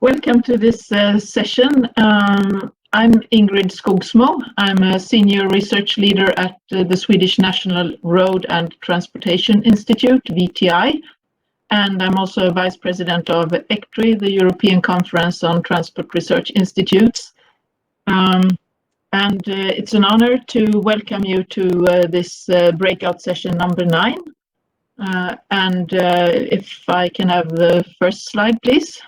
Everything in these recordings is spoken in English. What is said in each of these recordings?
Welcome to this session. I'm Ingrid Skogsmo. I'm a senior research leader at the Swedish National Road and Transportation Institute, VTI, and I'm also a vice president of ECTRI, the European Conference on Transport Research Institutes. It's an honor to welcome you to this breakout session number 9. If I can have the first slide, please.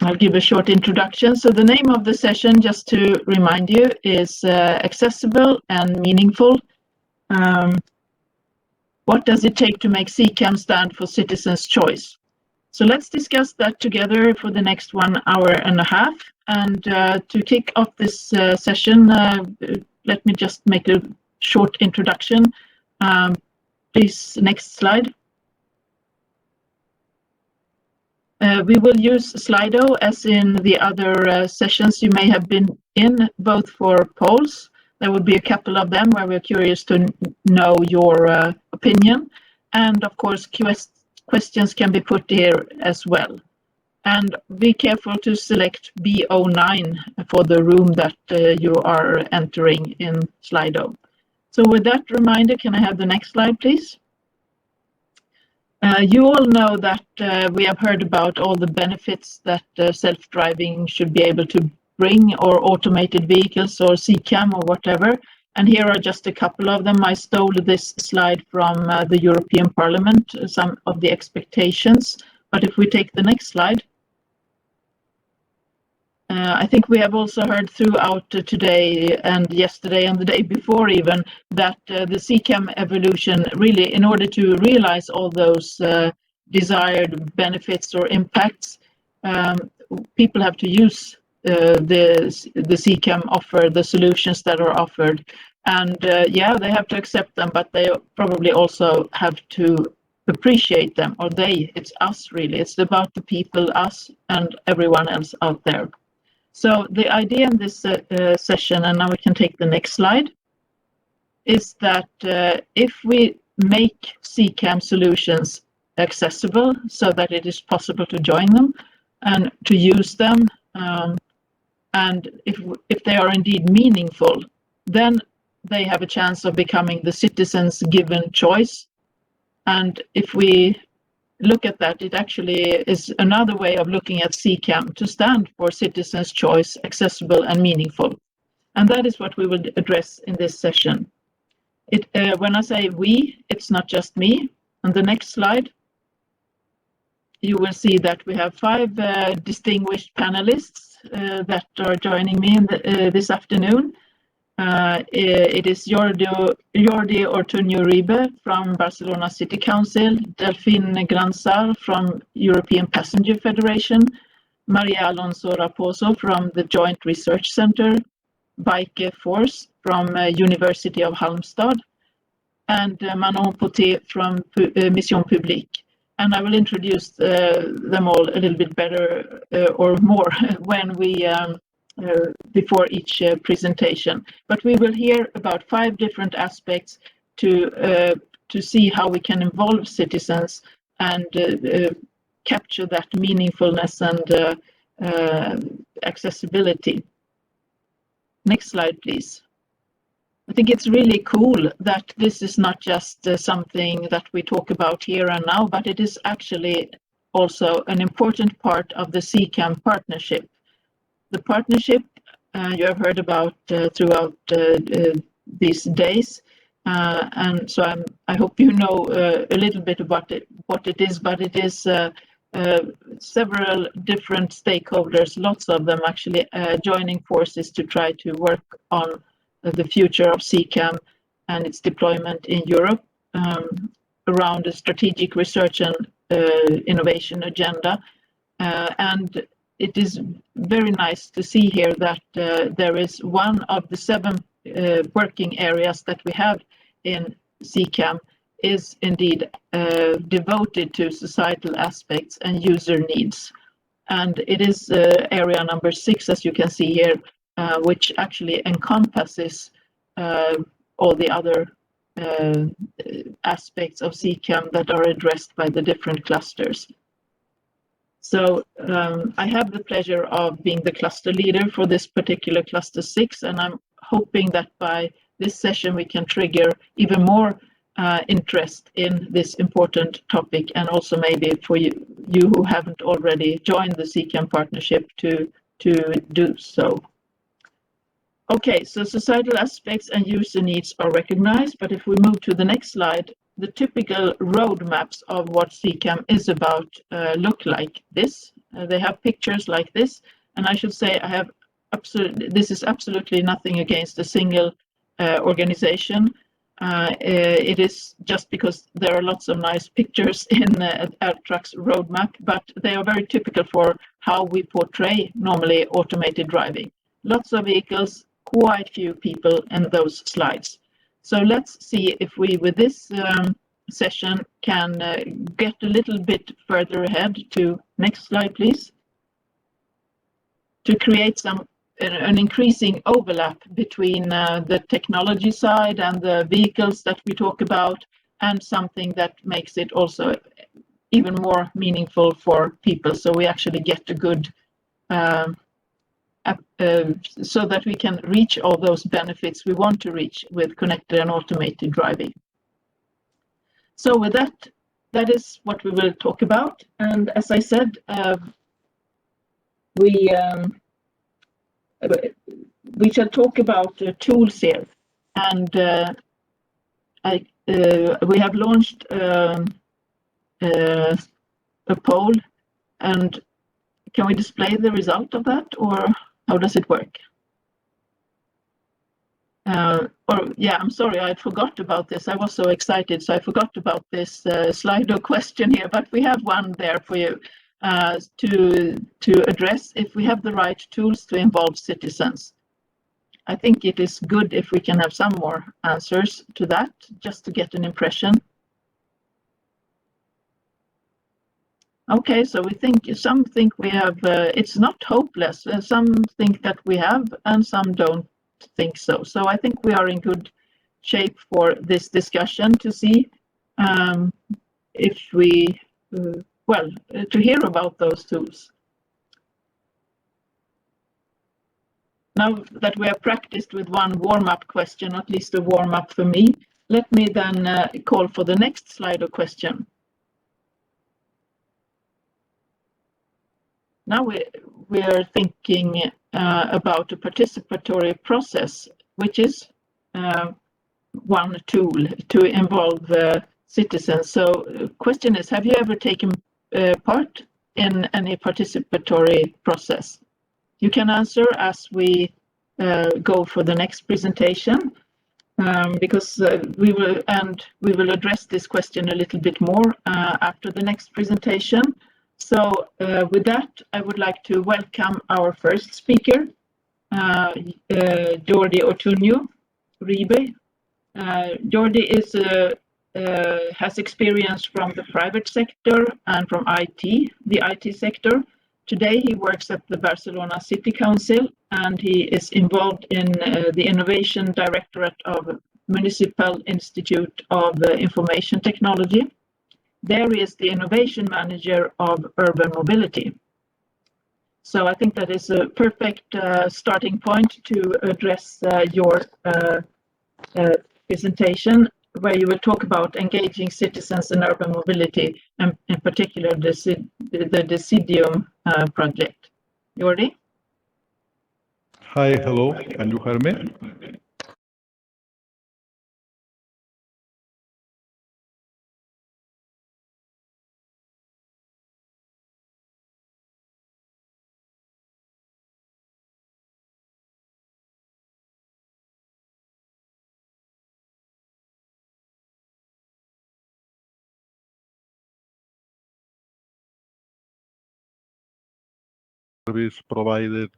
I'll give a short introduction. So the name of the session, just to remind you, is Accessible and Meaningful. What does it take to make CCAM stand for citizens' choice? So let's discuss that together for the next 1 hour and a half. And to kick off this session, let me just make a short introduction. Please, next slide. We will use Slido as in the other sessions you may have been in, both for polls. There will be a couple of them where we're curious to know your opinion. And of course, questions can be put here as well. And be careful to select BO9 for the room that you are entering in Slido. So with that reminder, can I have the next slide, please? You all know that we have heard about all the benefits that self-driving should be able to bring, or automated vehicles, or CCAM, or whatever. And here are just a couple of them. I stole this slide from the European Parliament, some of the expectations. But if we take the next slide, I think we have also heard throughout today and yesterday and the day before even that the CCAM evolution, really, in order to realize all those desired benefits or impacts, people have to use the CCAM offer, the solutions that are offered. And yeah, they have to accept them, but they probably also have to appreciate them, or it's us really. It's about the people, us and everyone else out there. So the idea in this session, and now we can take the next slide, is that if we make CCAM solutions accessible so that it is possible to join them and to use them, and if they are indeed meaningful, then they have a chance of becoming the citizens' given choice. And if we look at that, it actually is another way of looking at CCAM to stand for citizens' choice, accessible and meaningful. And that is what we will address in this session. When I say we, it's not just me. On the next slide, you will see that we have 5 distinguished panelists that are joining me this afternoon. It is Jordi Ortuño Ribé from Barcelona City Council, Delphine Grandsart from European Passenger Federation, Maria Alonso Raposo from the Joint Research Center, Baike Force from University of Halmstad, and Manon Poté from Mission Publique. And I will introduce them all a little bit better or more when we before each presentation. But we will hear about 5 different aspects to see how we can involve citizens and capture that meaningfulness and accessibility. Next slide, please. I think it's really cool that this is not just something that we talk about here and now, but it is actually also an important part of the CCAM partnership. The partnership you have heard about throughout these days, and so I hope you know a little bit about what it is, but it is several different stakeholders, lots of them actually joining forces to try to work on the future of CCAM and its deployment in Europe around a strategic research and innovation agenda. And it is very nice to see here that there is one of the 7 working areas that we have in CCAM is indeed devoted to societal aspects and user needs. And it is area number 6, as you can see here, which actually encompasses all the other aspects of CCAM that are addressed by the different clusters. So I have the pleasure of being the cluster leader for this particular cluster 6, and I'm hoping that by this session we can trigger even more interest in this important topic, and also maybe for you who haven't already joined the CCAM partnership to do so. Okay, so societal aspects and user needs are recognized, but if we move to the next slide, the typical roadmaps of what CCAM is about look like this. They have pictures like this, and I should say this is absolutely nothing against a single organization. It is just because there are lots of nice pictures in AirTruck's roadmap, but they are very typical for how we portray normally automated driving. Lots of vehicles, quite few people in those slides. So let's see if we, with this session, can get a little bit further ahead to next slide, please, to create an increasing overlap between the technology side and the vehicles that we talk about, and something that makes it also even more meaningful for people. So we actually get a good so that we can reach all those benefits we want to reach with connected and automated driving. So with that is what we will talk about. And as I said, we shall talk about tools here. And we have launched a poll, and can we display the result of that, or how does it work? I'm sorry, I forgot about this. I was so excited, so I forgot about this Slido question here, but we have one there for you to address if we have the right tools to involve citizens. I think it is good if we can have some more answers to that, just to get an impression. Okay, so some think we have, it's not hopeless, some think that we have, and some don't think so. So I think we are in good shape for this discussion to see if we, to hear about those tools. Now that we have practiced with one warm-up question, at least a warm-up for me, let me then call for the next slide or question. Now we are thinking about a participatory process, which is one tool to involve citizens. So the question is, have you ever taken part in any participatory process? You can answer as we go for the next presentation, because we will address this question a little bit more after the next presentation. So with that, I would like to welcome our first speaker, Jordi Ortuño, Ribé. Jordi has experience from the private sector and from the IT sector. Today he works at the Barcelona City Council, and he is involved in the Innovation Directorate of Municipal Institute of Information Technology. There he is the Innovation Manager of Urban Mobility. So I think that is a perfect starting point to address your presentation, where you will talk about engaging citizens in urban mobility, and in particular the Decidium project. Jordi? Hi, hello, can you hear me? Service provided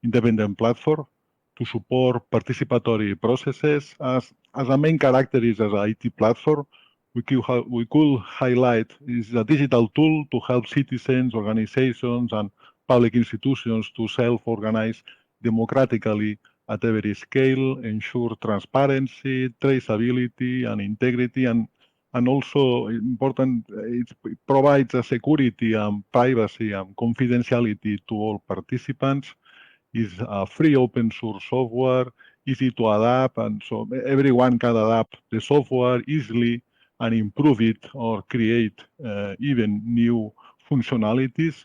independent platform to support participatory processes. As a main character is as an IT platform, we could highlight is a digital tool to help citizens, organizations, and public institutions to self-organize democratically at every scale, ensure transparency, traceability, and integrity, and and also important, it provides a security and privacy and confidentiality to all participants. Is free open source software, easy to adapt, and so everyone can adapt the software easily and improve it or create even new functionalities.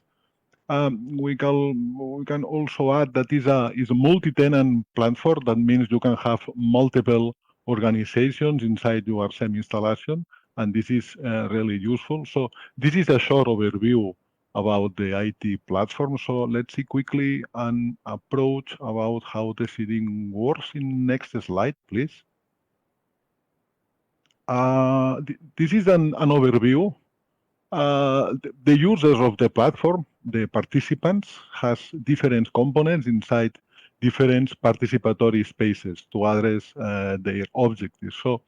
We can also add that is a multi-tenant platform. That means you can have multiple organizations inside your SEM installation, and this is really useful. So this is a short overview about the IT platform. So let's see quickly an approach about how the seeding works. In next slide, please. This is an overview. The users of the platform, the participants, has different components inside different participatory spaces to address their objectives. So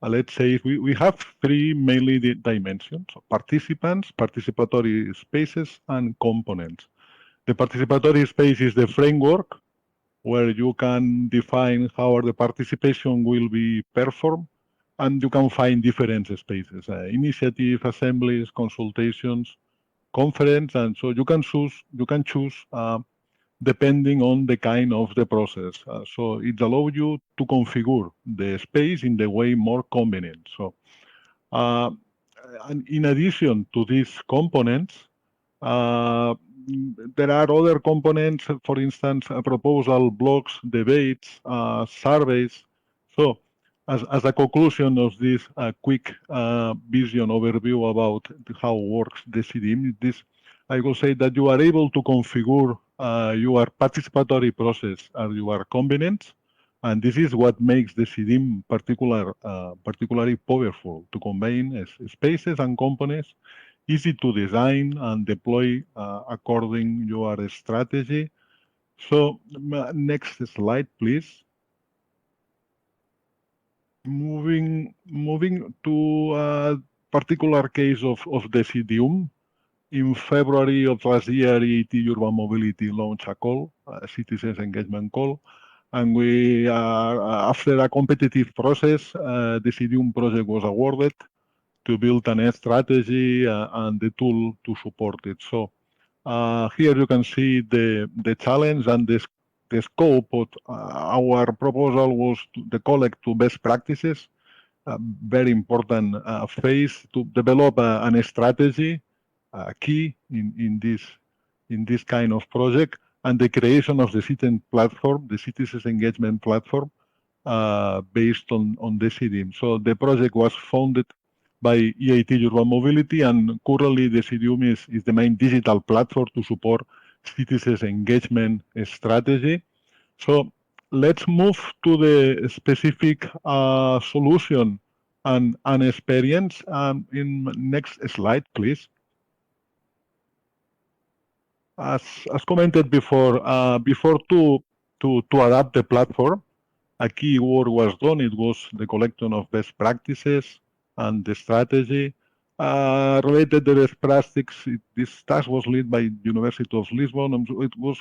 let's say we have three mainly dimensions: so participants, participatory spaces, and components. The participatory space is the framework where you can define how the participation will be performed, and you can find different spaces, initiative, assemblies, consultations, conference, and so you can choose depending on the kind of the process. So it allows you to configure the space in the way more convenient. So uh, and in addition to these components, uh, there are other components, for instance, proposal, blogs, debates, surveys. So, as a conclusion of this quick vision overview about how works the CDM, I will say that you are able to configure your participatory process as your convenience, and this is what makes the CDM particularly powerful to combine spaces and components, easy to design and deploy according your strategy. So next slide, please. Moving to a particular case of the CDUM. In February of last year, EIT Urban Mobility launched a call, a citizens engagement call, and we after a competitive process, the CDUM project was awarded to build an strategy and the tool to support it. So here you can see the challenge and the scope of our proposal was to collect to best practices, a very important phase to develop a strategy, key in this kind of project, and the creation of the citizen platform, the citizens engagement platform, based on the CDM. So the project was founded by EIT Urban Mobility, and currently the CDM is the main digital platform to support citizens engagement strategy. So let's move to the specific solution and experience. In next slide, please. As commented before, before to adapt the platform, a key work was done. It was the collection of best practices and the strategy. Related to best practices, this task was led by University of Lisbon, and it was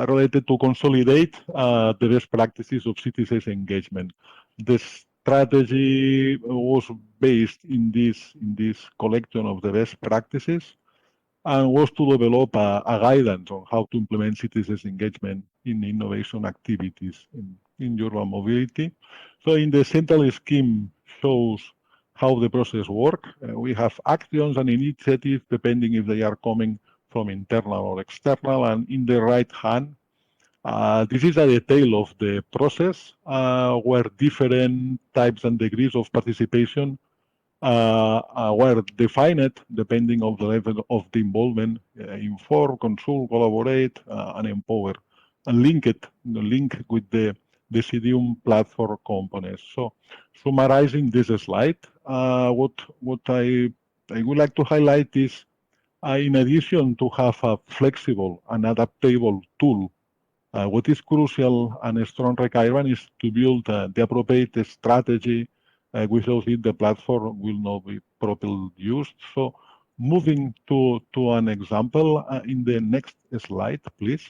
related to consolidate the best practices of citizens engagement. The strategy was based in this collection of the best practices, and was to develop a guidance on how to implement citizens engagement in innovation activities in urban mobility. So in the central scheme shows how the process works. We have actions and initiatives depending if they are coming from internal or external, and in the right hand, this is a detail of the process where different types and degrees of participation were defined depending on the level of the involvement, inform, consult, collaborate, and empower, and link with the CDUM platform components. So, summarizing this slide, what I would like to highlight is, in addition to have a flexible and adaptable tool, what is crucial and a strong requirement is to build the appropriate strategy. Without it, the platform will not be properly used. So, moving to an example in the next slide, please.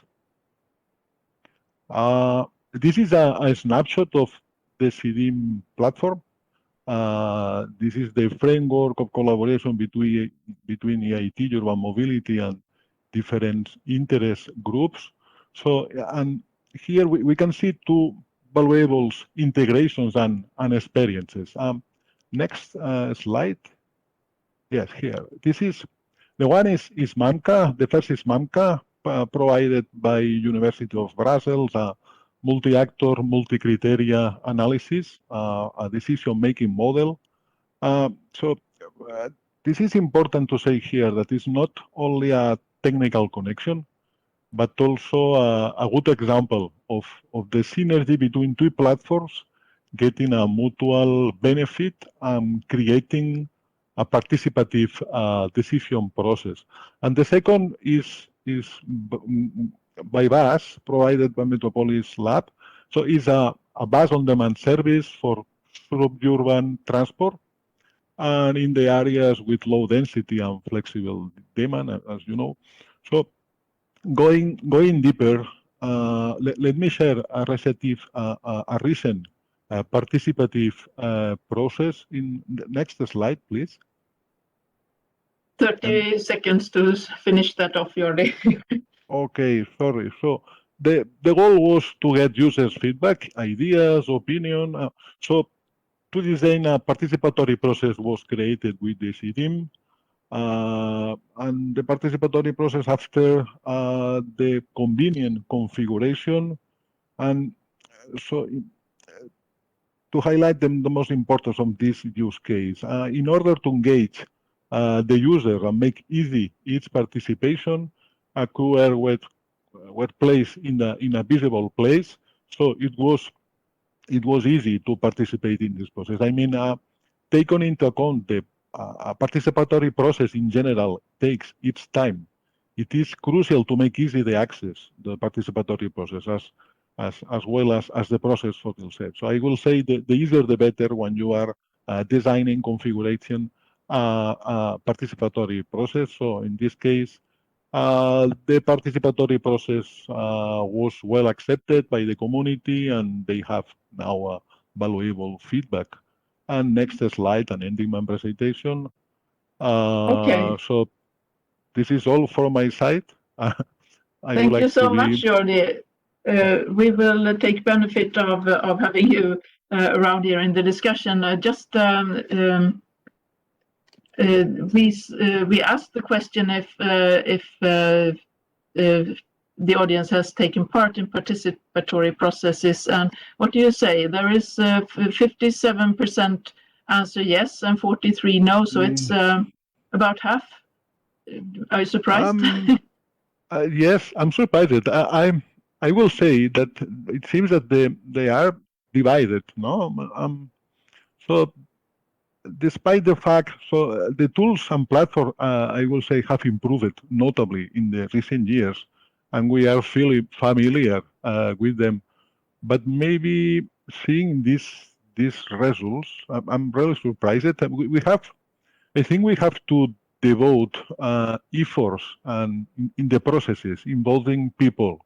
This is a snapshot of the CDM platform. This is the framework of collaboration between EIT, urban mobility, and different interest groups. So, and here we can see two valuable integrations and experiences. Next slide. Yes, here. This is the one is MAMCA. The first is MAMCA, provided by University of Brussels, multi-actor, multi-criteria analysis, a decision-making model. So this is important to say here that it's not only a technical connection, but also a good example of the synergy between two platforms getting a mutual benefit and creating a participative decision process. And the second is by bus, provided by Metropolis Lab. So it's a bus on-demand service for suburban transport and in the areas with low density and flexible demand, as you know. So going deeper, let me share a recent participative process. In the next slide, please. 30 seconds to finish that off, Jordi. Okay, sorry. So the goal was to get users' feedback, ideas, opinion. So to design a participatory process was created with the CDIM. And the participatory process after the convenient configuration. And so to highlight the most important of this use case, in order to engage the user and make easy its participation, a QR were placed in a visible place, so it was easy to participate in this process. I mean, taking into account the participatory process in general takes its time. It is crucial to make easy the access, the participatory process, as well as the process for itself. So I will say the easier the better when you are designing configuration participatory process. So in this case, the participatory process was well accepted by the community, and they have now valuable feedback. And next slide, and ending my presentation. Okay. So this is all from my side. Thank you so much, Jordi. We will take benefit of having you around here in the discussion. We asked the question if the audience has taken part in participatory processes, and what do you say? There is 57% answer yes and 43 no, so it's about half. Are you surprised? Yes, I'm surprised. I will say that it seems that they are divided. No, so despite the fact, so the tools and platform, I will say, have improved notably in the recent years, and we are fairly familiar with them. But maybe seeing these results, I'm really surprised. I think we have to devote efforts and in the processes involving people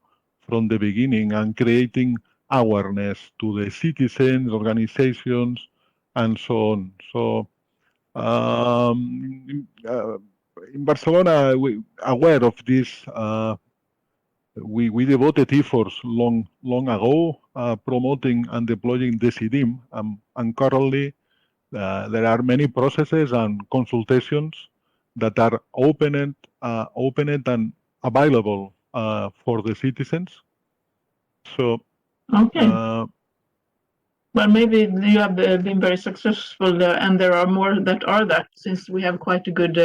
from the beginning and creating awareness to the citizens, organizations, and so on. So in Barcelona, aware of this, we devoted efforts long ago promoting and deploying the CDIM, and currently there are many processes and consultations that are opened and available for the citizens. So, okay. Well, maybe you have been very successful, and there are more that are that, since we have quite a good.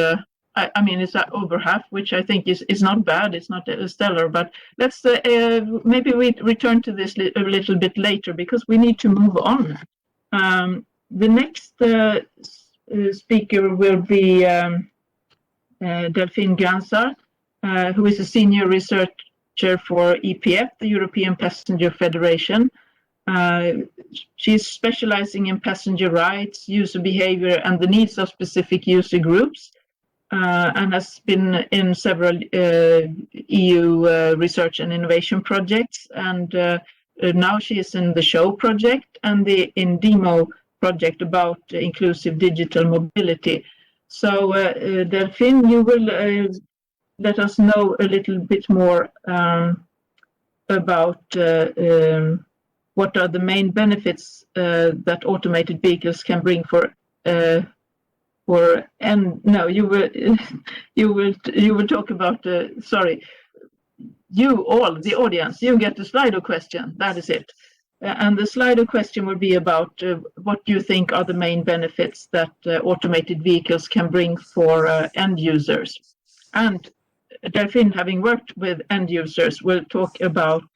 I mean, it's over half, which I think is not bad. It's not stellar, but let's maybe we return to this a little bit later, because we need to move on. The next speaker will be Delphine Grandsart, who is a senior researcher for EPF, the European Passenger Federation. She's specializing in passenger rights, user behavior, and the needs of specific user groups, and has been in several EU research and innovation projects. And now she is in the SHOW project and the INDEMO project about inclusive digital mobility. So, Delphine, you will let us know a little bit more about what are the main benefits that automated vehicles can bring and no, you will talk about sorry, you all the audience, you get the Slido question. That is it. And the Slido question will be about what you think are the main benefits that automated vehicles can bring for end users. And Delphine, having worked with end users, will talk about,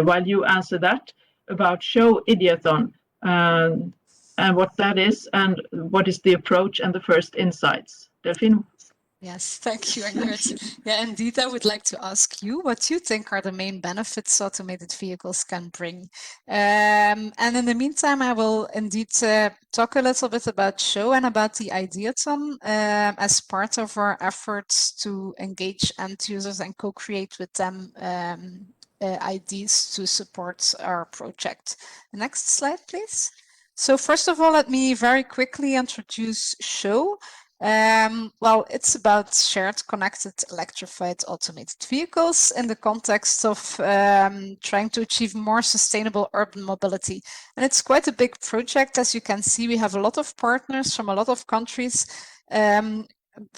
while you answer that, about show ideathon and what that is and what is the approach and the first insights. Delphine? Yes, thank you, Ingrid. Yeah, indeed, I would like to ask you what you think are the main benefits automated vehicles can bring. And in the meantime, I will indeed talk a little bit about show and about the ideathon as part of our efforts to engage end users and co-create with them ideas to support our project. Next slide, please. So first of all, let me very quickly introduce show. Well, it's about shared, connected, electrified, automated vehicles in the context of trying to achieve more sustainable urban mobility. And it's quite a big project. As you can see, we have a lot of partners from a lot of countries.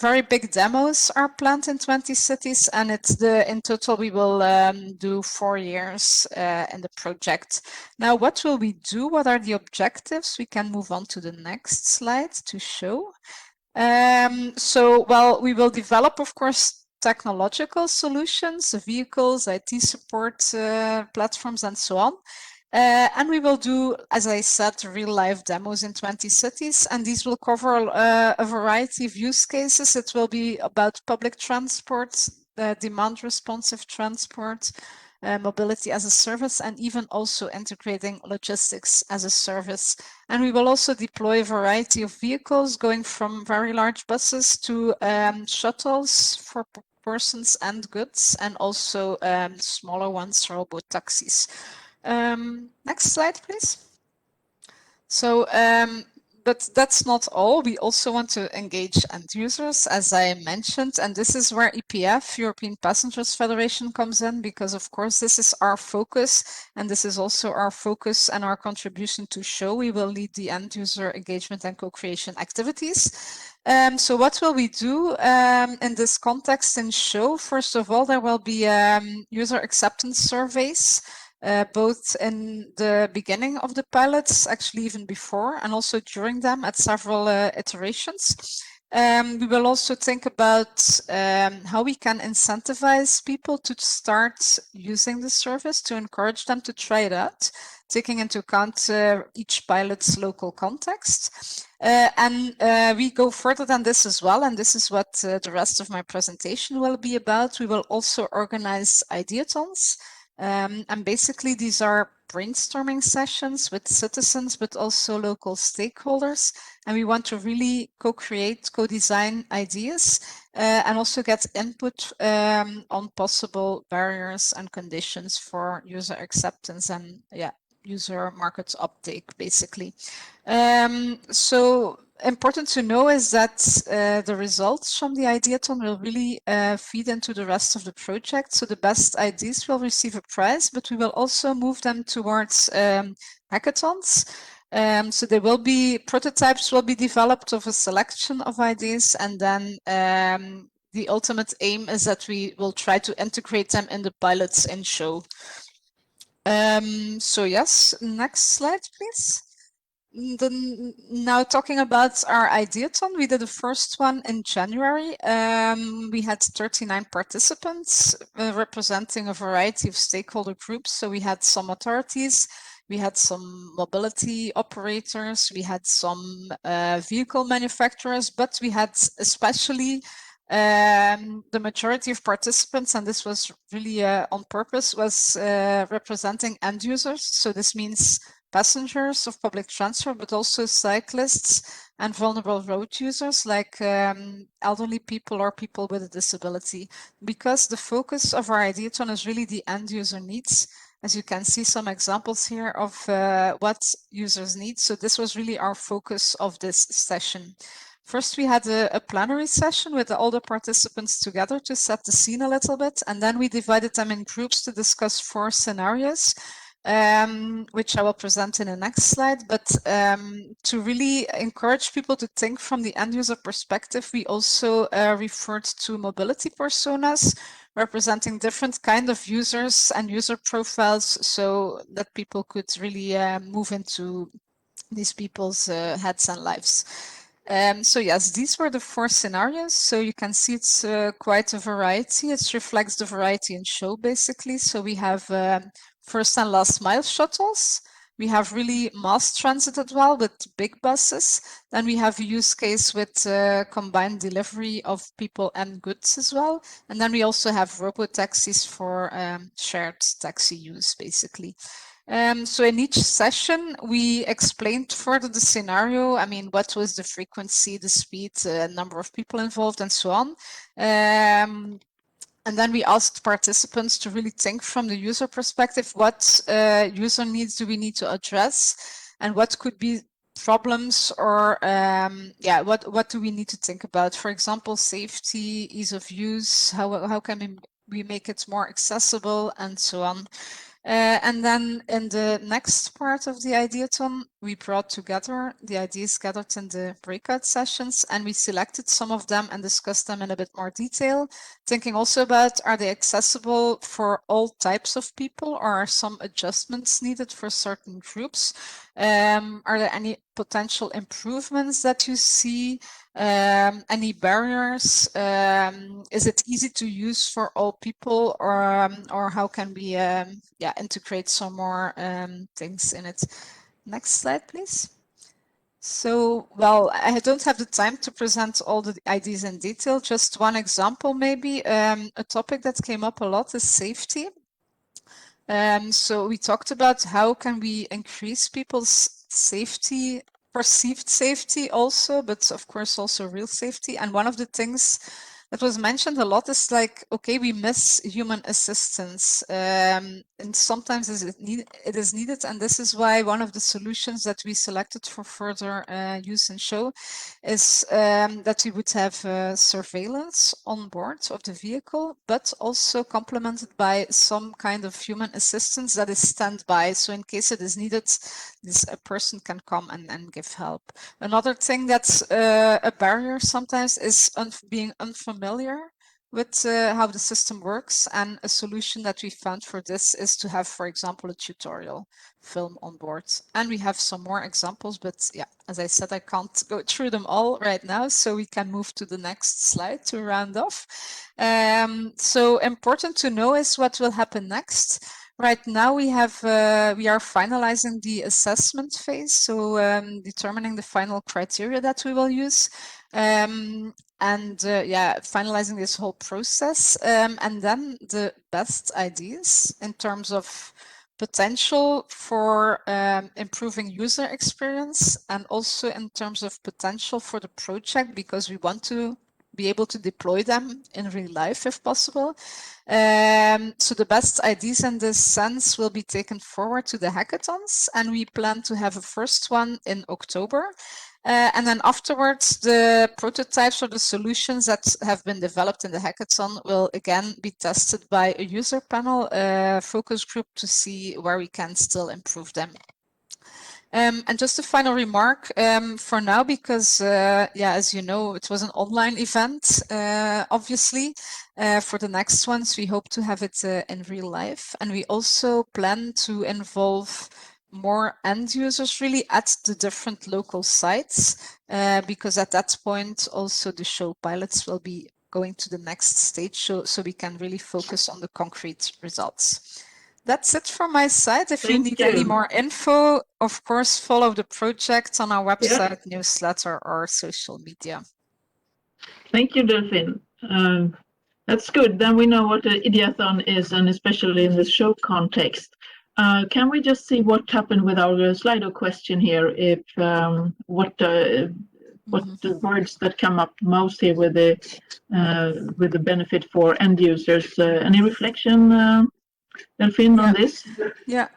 Very big demos are planned in 20 cities, and in total we will do 4 years in the project. Now, what will we do? What are the objectives? We can move on to the next slide to show. So, well, we will develop, of course, technological solutions, vehicles, IT support platforms, and so on. And we will do, as I said, real life demos in 20 cities, and these will cover a variety of use cases. It will be about public transport, demand responsive transport, mobility as a service, and even also integrating logistics as a service. And we will also deploy a variety of vehicles going from very large buses to shuttles for persons and goods, and also smaller ones, robot taxis. Next slide, please. So, but that's not all. We also want to engage end users, as I mentioned, and this is where EPF, European Passengers Federation, comes in, because of course this is our focus, and this is also our focus and our contribution to show. We will lead the end user engagement and co-creation activities. So what will we do in this context in show? First of all, there will be user acceptance surveys. Both in the beginning of the pilots, actually even before, and also during them at several iterations. We will also think about how we can incentivize people to start using the service, to encourage them to try it out, taking into account each pilot's local context. And we go further than this as well, and this is what the rest of my presentation will be about. We will also organize ideathons. And basically these are brainstorming sessions with citizens, but also local stakeholders. And we want to really co-create, co-design ideas and also get input on possible barriers and conditions for user acceptance and user market uptake, basically. So important to know is that the results from the ideathon will really feed into the rest of the project. So the best ideas will receive a prize, but we will also move them towards hackathons. So there will be prototypes will be developed of a selection of ideas, and then the ultimate aim is that we will try to integrate them in the pilots in show. So yes, next slide, please. Now talking about our ideathon, we did the first one in January. We had 39 participants representing a variety of stakeholder groups. So we had some authorities, we had some mobility operators, we had some vehicle manufacturers, but we had especially the majority of participants, and this was really on purpose, was representing end users. So this means passengers of public transport, but also cyclists and vulnerable road users like elderly people or people with a disability, because the focus of our ideathon is really the end user needs. as you can see, some examples here of what users need. So this was really our focus of this session. First, we had a plenary session with all the participants together to set the scene a little bit, and then we divided them in groups to discuss 4 scenarios, which I will present in the next slide. But to really encourage people to think from the end user perspective, we also referred to mobility personas, representing different kind of users and user profiles, so that people could really move into these people's heads and lives. So yes, these were the 4 scenarios. So you can see it's quite a variety. It reflects the variety in show, basically. So we have first and last mile shuttles. We have really mass transit as well with big buses. Then we have a use case with combined delivery of people and goods as well. And then we also have robo-taxis for shared taxi use, basically. So in each session, we explained further the scenario. I mean, what was the frequency, the speed, number of people involved, and so on. And then we asked participants to really think from the user perspective, what user needs do we need to address, and what could be problems, or what do we need to think about? For example, safety, ease of use, how can we make it more accessible, and so on. And then in the next part of the ideathon, we brought together the ideas gathered in the breakout sessions, and we selected some of them and discussed them in a bit more detail, thinking also about, are they accessible for all types of people, or are some adjustments needed for certain groups? Are there any potential improvements that you see? Any barriers? Is it easy to use for all people, or how can we integrate some more things in it? Next slide, please. So, well, I don't have the time to present all the ideas in detail. Just one example, maybe. A topic that came up a lot is safety. So we talked about how can we increase people's safety, perceived safety also, but of course also real safety. And one of the things that was mentioned a lot is like, okay, we miss human assistance, and sometimes it is needed. And this is why one of the solutions that we selected for further use and show is that we would have surveillance on board of the vehicle, but also complemented by some kind of human assistance that is standby. So in case it is needed, a person can come and give help. Another thing that's a barrier sometimes is being unfamiliar with how the system works, and a solution that we found for this is to have, for example, a tutorial film on board. And we have some more examples, but yeah, as I said, I can't go through them all right now, so we can move to the next slide to round off. So important to know is what will happen next. Right now we are finalizing the assessment phase, so determining the final criteria that we will use, and finalizing this whole process, and then the best ideas in terms of potential for improving user experience, and also in terms of potential for the project, because we want to be able to deploy them in real life if possible. So the best ideas in this sense will be taken forward to the hackathons, and we plan to have a first one in October. And then afterwards, the prototypes or the solutions that have been developed in the hackathon will again be tested by a user panel, focus group, to see where we can still improve them. And just a final remark for now, because as you know, it was an online event, obviously. For the next ones, we hope to have it in real life. And we also plan to involve more end users really at the different local sites, because at that point also the show pilots will be going to the next stage, so we can really focus on the concrete results. That's it from my side. If you need any more info, of course, follow the project on our website, newsletter, or social media. Thank you, Delphine. That's good. Then we know what the ideathon is, and especially in the show context. Can we just see what happened with our Slido question here? If what the words that come up most here with the benefit for end users? Any reflection? Delphine, on this? Yeah,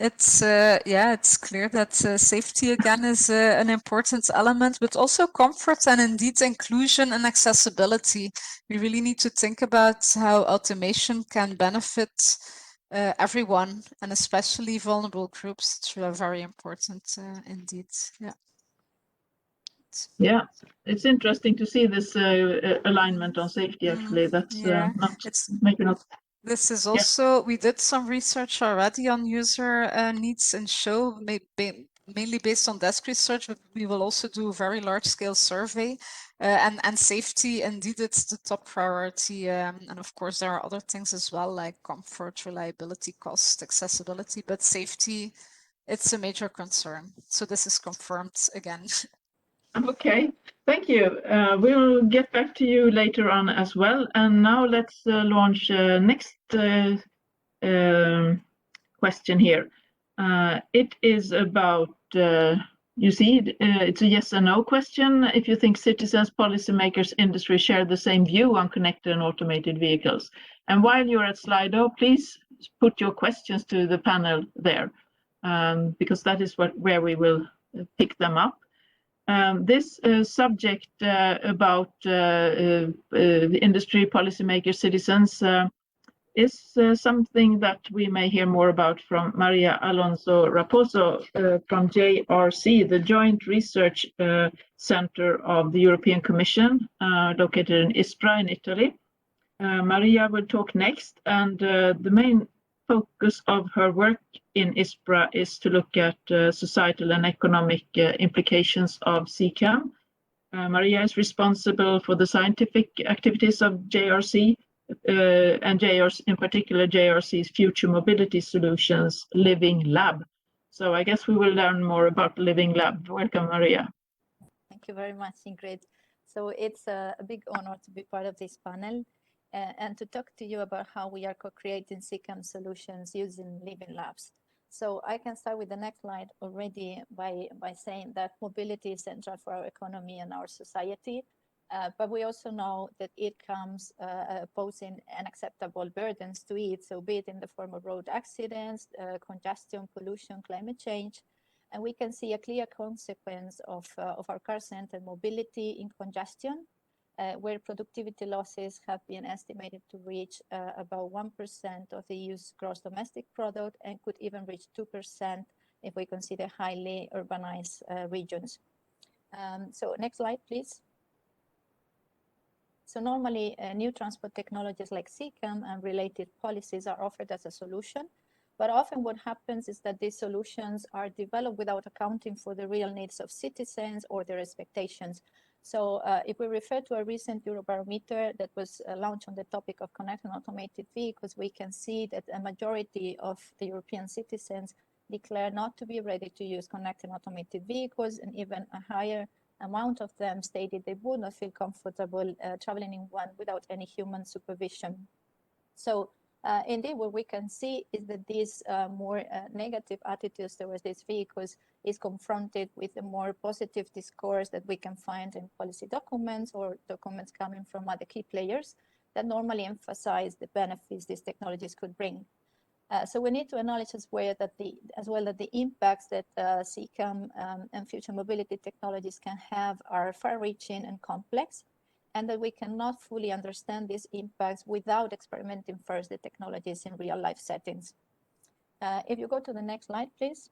it's clear that safety again is an important element, but also comfort and indeed inclusion and accessibility. We really need to think about how automation can benefit everyone, and especially vulnerable groups. It's very important indeed. Yeah. Yeah, it's interesting to see this alignment on safety. Actually, that's maybe not. This is also, we did some research already on user needs and show, mainly based on desk research, but we will also do a very large scale survey. And safety, indeed, it's the top priority. And of course, there are other things as well, like comfort, reliability, cost, accessibility, but safety, it's a major concern. So this is confirmed again. Okay, thank you. We'll get back to you later on as well. And now let's launch next question here. It is about, you see, it's a yes or no question. If you think citizens, policymakers, industry share the same view on connected and automated vehicles. And while you're at Slido, please put your questions to the panel there, because that is where we will pick them up. This subject about industry, policymakers, citizens is something that we may hear more about from Maria Alonso Raposo from JRC, the Joint Research Center of the European Commission, located in Ispra in Italy. Maria will talk next, and the main focus of her work in Ispra is to look at societal and economic implications of CCAM. Maria is responsible for the scientific activities of JRC, and JRC, in particular JRC's Future Mobility Solutions Living Lab. So I guess we will learn more about Living Lab. Welcome, Maria. Thank you very much, Ingrid. So it's a big honor to be part of this panel and to talk to you about how we are co-creating CCAM solutions using Living Labs. So I can start with the next slide already by saying that mobility is central for our economy and our society. But we also know that it comes posing unacceptable burdens to it, so be it in the form of road accidents, congestion, pollution, climate change. And we can see a clear consequence of our car-centered mobility in congestion, where productivity losses have been estimated to reach about 1% of the EU's gross domestic product, and could even reach 2% if we consider highly urbanized regions. So next slide, please. So normally, new transport technologies like CCAM and related policies are offered as a solution. But often what happens is that these solutions are developed without accounting for the real needs of citizens or their expectations. So if we refer to a recent Eurobarometer that was launched on the topic of connected and automated vehicles, we can see that a majority of the European citizens declare not to be ready to use connected and automated vehicles, and even a higher amount of them stated they would not feel comfortable traveling in one without any human supervision. So indeed, what we can see is that these more negative attitudes towards these vehicles is confronted with a more positive discourse that we can find in policy documents or documents coming from other key players that normally emphasize the benefits these technologies could bring. So we need to acknowledge as well that the impacts that CCAM and future mobility technologies can have are far-reaching and complex, and that we cannot fully understand these impacts without experimenting first the technologies in real-life settings. If you go to the next slide, please.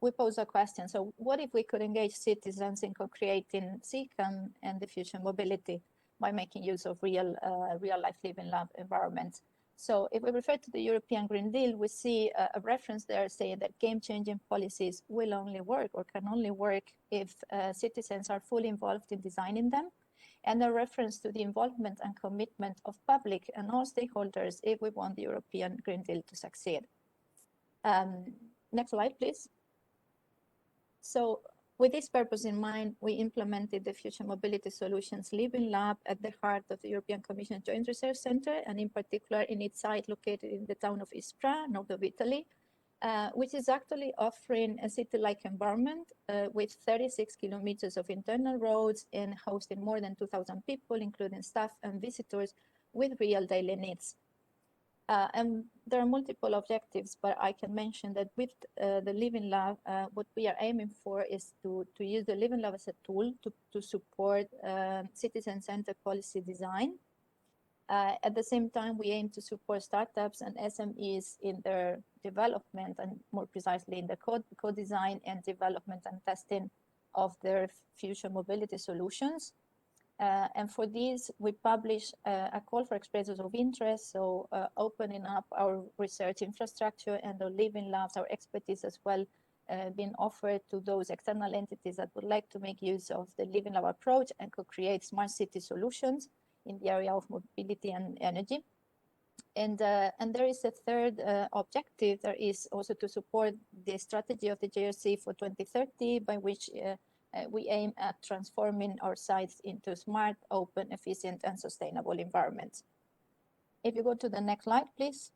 We pose a question. So what if we could engage citizens in co-creating CCAM and the future mobility by making use of real-life living lab environments? So if we refer to the European Green Deal, we see a reference there saying that game-changing policies will only work or can only work if citizens are fully involved in designing them, and a reference to the involvement and commitment of public and all stakeholders if we want the European Green Deal to succeed. Next slide, please. So with this purpose in mind, we implemented the Future Mobility Solutions Living Lab at the heart of the European Commission Joint Research Center, and in particular in its site located in the town of Ispra, north of Italy, which is actually offering a city-like environment with 36 kilometers of internal roads and hosting more than 2,000 people, including staff and visitors with real daily needs. And there are multiple objectives, but I can mention that with the Living Lab, what we are aiming for is to use the Living Lab as a tool to support citizen-centered policy design. At the same time, we aim to support startups and SMEs in their development, and more precisely in the co-design and development and testing of their future mobility solutions. And for these, we publish a call for expressions of interest, so opening up our research infrastructure and our Living Labs, our expertise as well, being offered to those external entities that would like to make use of the Living Lab approach and could create smart city solutions in the area of mobility and energy. And there is a third objective. There is also to support the strategy of the JRC for 2030, by which we aim at transforming our sites into smart, open, efficient, and sustainable environments. If you go to the next slide, please,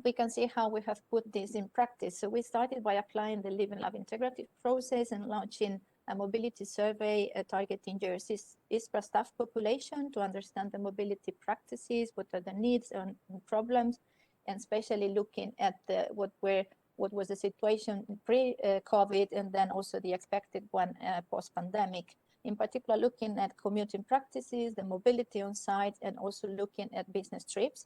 we can see how we have put this in practice. So we started by applying the Living Lab integrative process and launching a mobility survey targeting JRC's ISPRA staff population to understand the mobility practices, what are the needs and problems, and especially looking at what was the situation pre-COVID and then also the expected one post-pandemic. In particular, looking at commuting practices, the mobility on site, and also looking at business trips.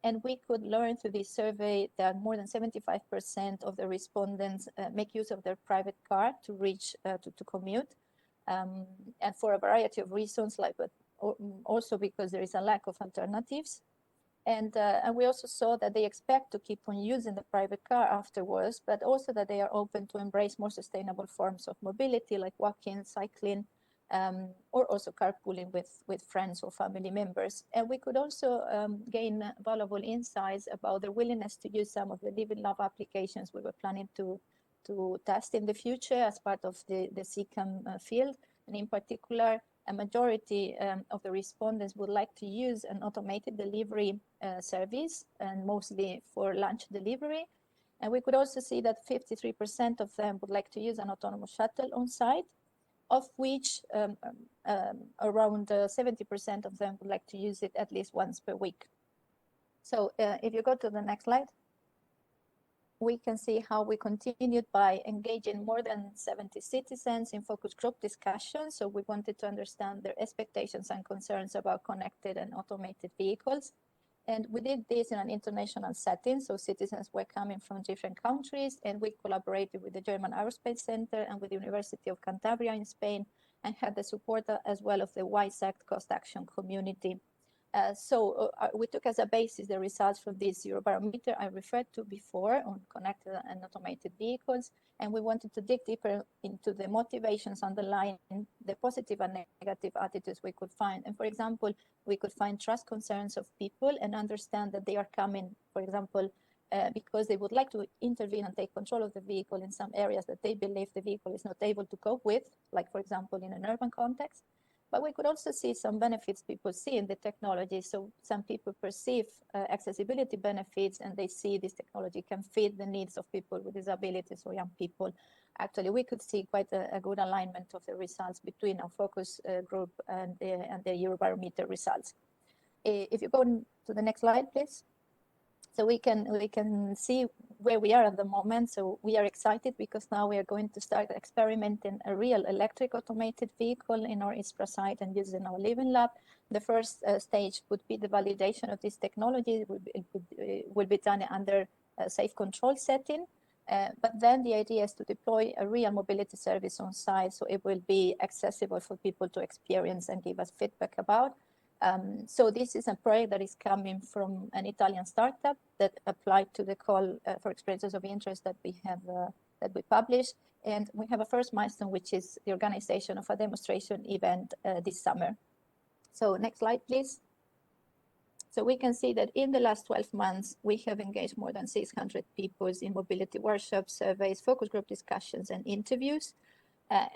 And we could learn through this survey that more than 75% of the respondents make use of their private car to reach, to commute. And for a variety of reasons, but also because there is a lack of alternatives. And we also saw that they expect to keep on using the private car afterwards, but also that they are open to embrace more sustainable forms of mobility, like walking, cycling, or also carpooling with friends or family members. And we could also gain valuable insights about their willingness to use some of the Living Lab applications we were planning to test in the future as part of the CCAM field. And in particular, a majority of the respondents would like to use an automated delivery service, and mostly for lunch delivery. And we could also see that 53% of them would like to use an autonomous shuttle on site, of which around 70% of them would like to use it at least once per week. So if you go to the next slide, we can see how we continued by engaging more than 70 citizens in focus group discussions. So we wanted to understand their expectations and concerns about connected and automated vehicles. And we did this in an international setting. So citizens were coming from different countries, and we collaborated with the German Aerospace Center and with the University of Cantabria in Spain, and had the support as well of the WISAC Cost Action community. So we took as a basis the results from this Eurobarometer I referred to before on connected and automated vehicles, and we wanted to dig deeper into the motivations underlying the positive and negative attitudes we could find. And for example, we could find trust concerns of people and understand that they are coming, for example, because they would like to intervene and take control of the vehicle in some areas that they believe the vehicle is not able to cope with, like for example in an urban context. But we could also see some benefits people see in the technology. So some people perceive accessibility benefits, and they see this technology can fit the needs of people with disabilities or young people. Actually, we could see quite a good alignment of the results between our focus group and the Eurobarometer results. If you go to the next slide, please. So we can see where we are at the moment. So we are excited because now we are going to start experimenting a real electric automated vehicle in our ISPRA site and using our Living Lab. The first stage would be the validation of this technology. It will be done under a safe control setting. But then the idea is to deploy a real mobility service on site, so it will be accessible for people to experience and give us feedback about. So this is a project that is coming from an Italian startup that applied to the call for expressions of interest that we have that we published, and we have a first milestone, which is the organization of a demonstration event this summer. So next slide, please. So we can see that in the last 12 months, we have engaged more than 600 people in mobility workshops, surveys, focus group discussions, and interviews.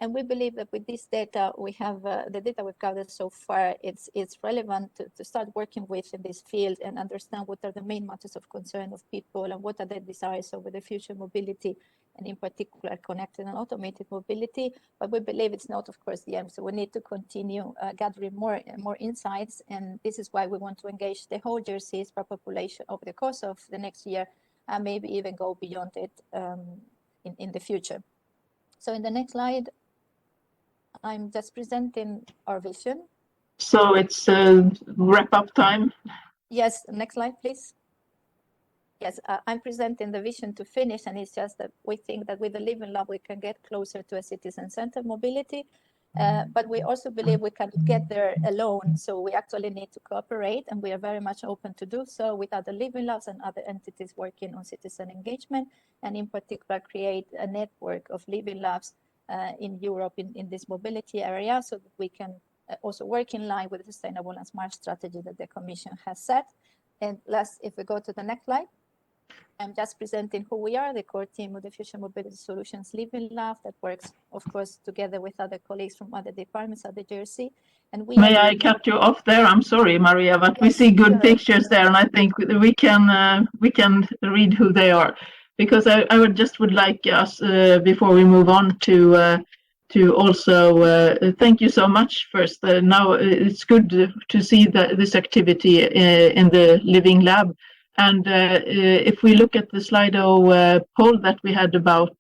And we believe that with this data, we have the data we've gathered so far, it's relevant to start working with in this field and understand what are the main matters of concern of people and what are their desires over the future mobility and in particular connected and automated mobility. But we believe it's not, of course, the end. So we need to continue gathering more insights, and this is why we want to engage the whole Jersey population over the course of the next year, and maybe even go beyond it in the future. So in the next slide, I'm just presenting our vision. So it's wrap-up time. Yes, next slide, please. Yes, I'm presenting the vision to finish, and it's just that we think that with the Living Lab, we can get closer to a citizen-centered mobility, but we also believe we cannot get there alone, so we actually need to cooperate, and we are very much open to do so with other Living Labs and other entities working on citizen engagement, and in particular create a network of Living Labs in Europe in this mobility area, so that we can also work in line with the sustainable and smart strategy that the Commission has set. And last, if we go to the next slide, I'm just presenting who we are, the core team of the Future Mobility Solutions Living Lab that works, of course, together with other colleagues from other departments at the Jersey. And we May I cut you off there? I'm sorry, Maria, but we see good pictures there, and I think we can read who they are. Because I would like us, before we move on, to also thank you so much first. Now it's good to see this activity in the Living Lab. And if we look at the Slido poll that we had about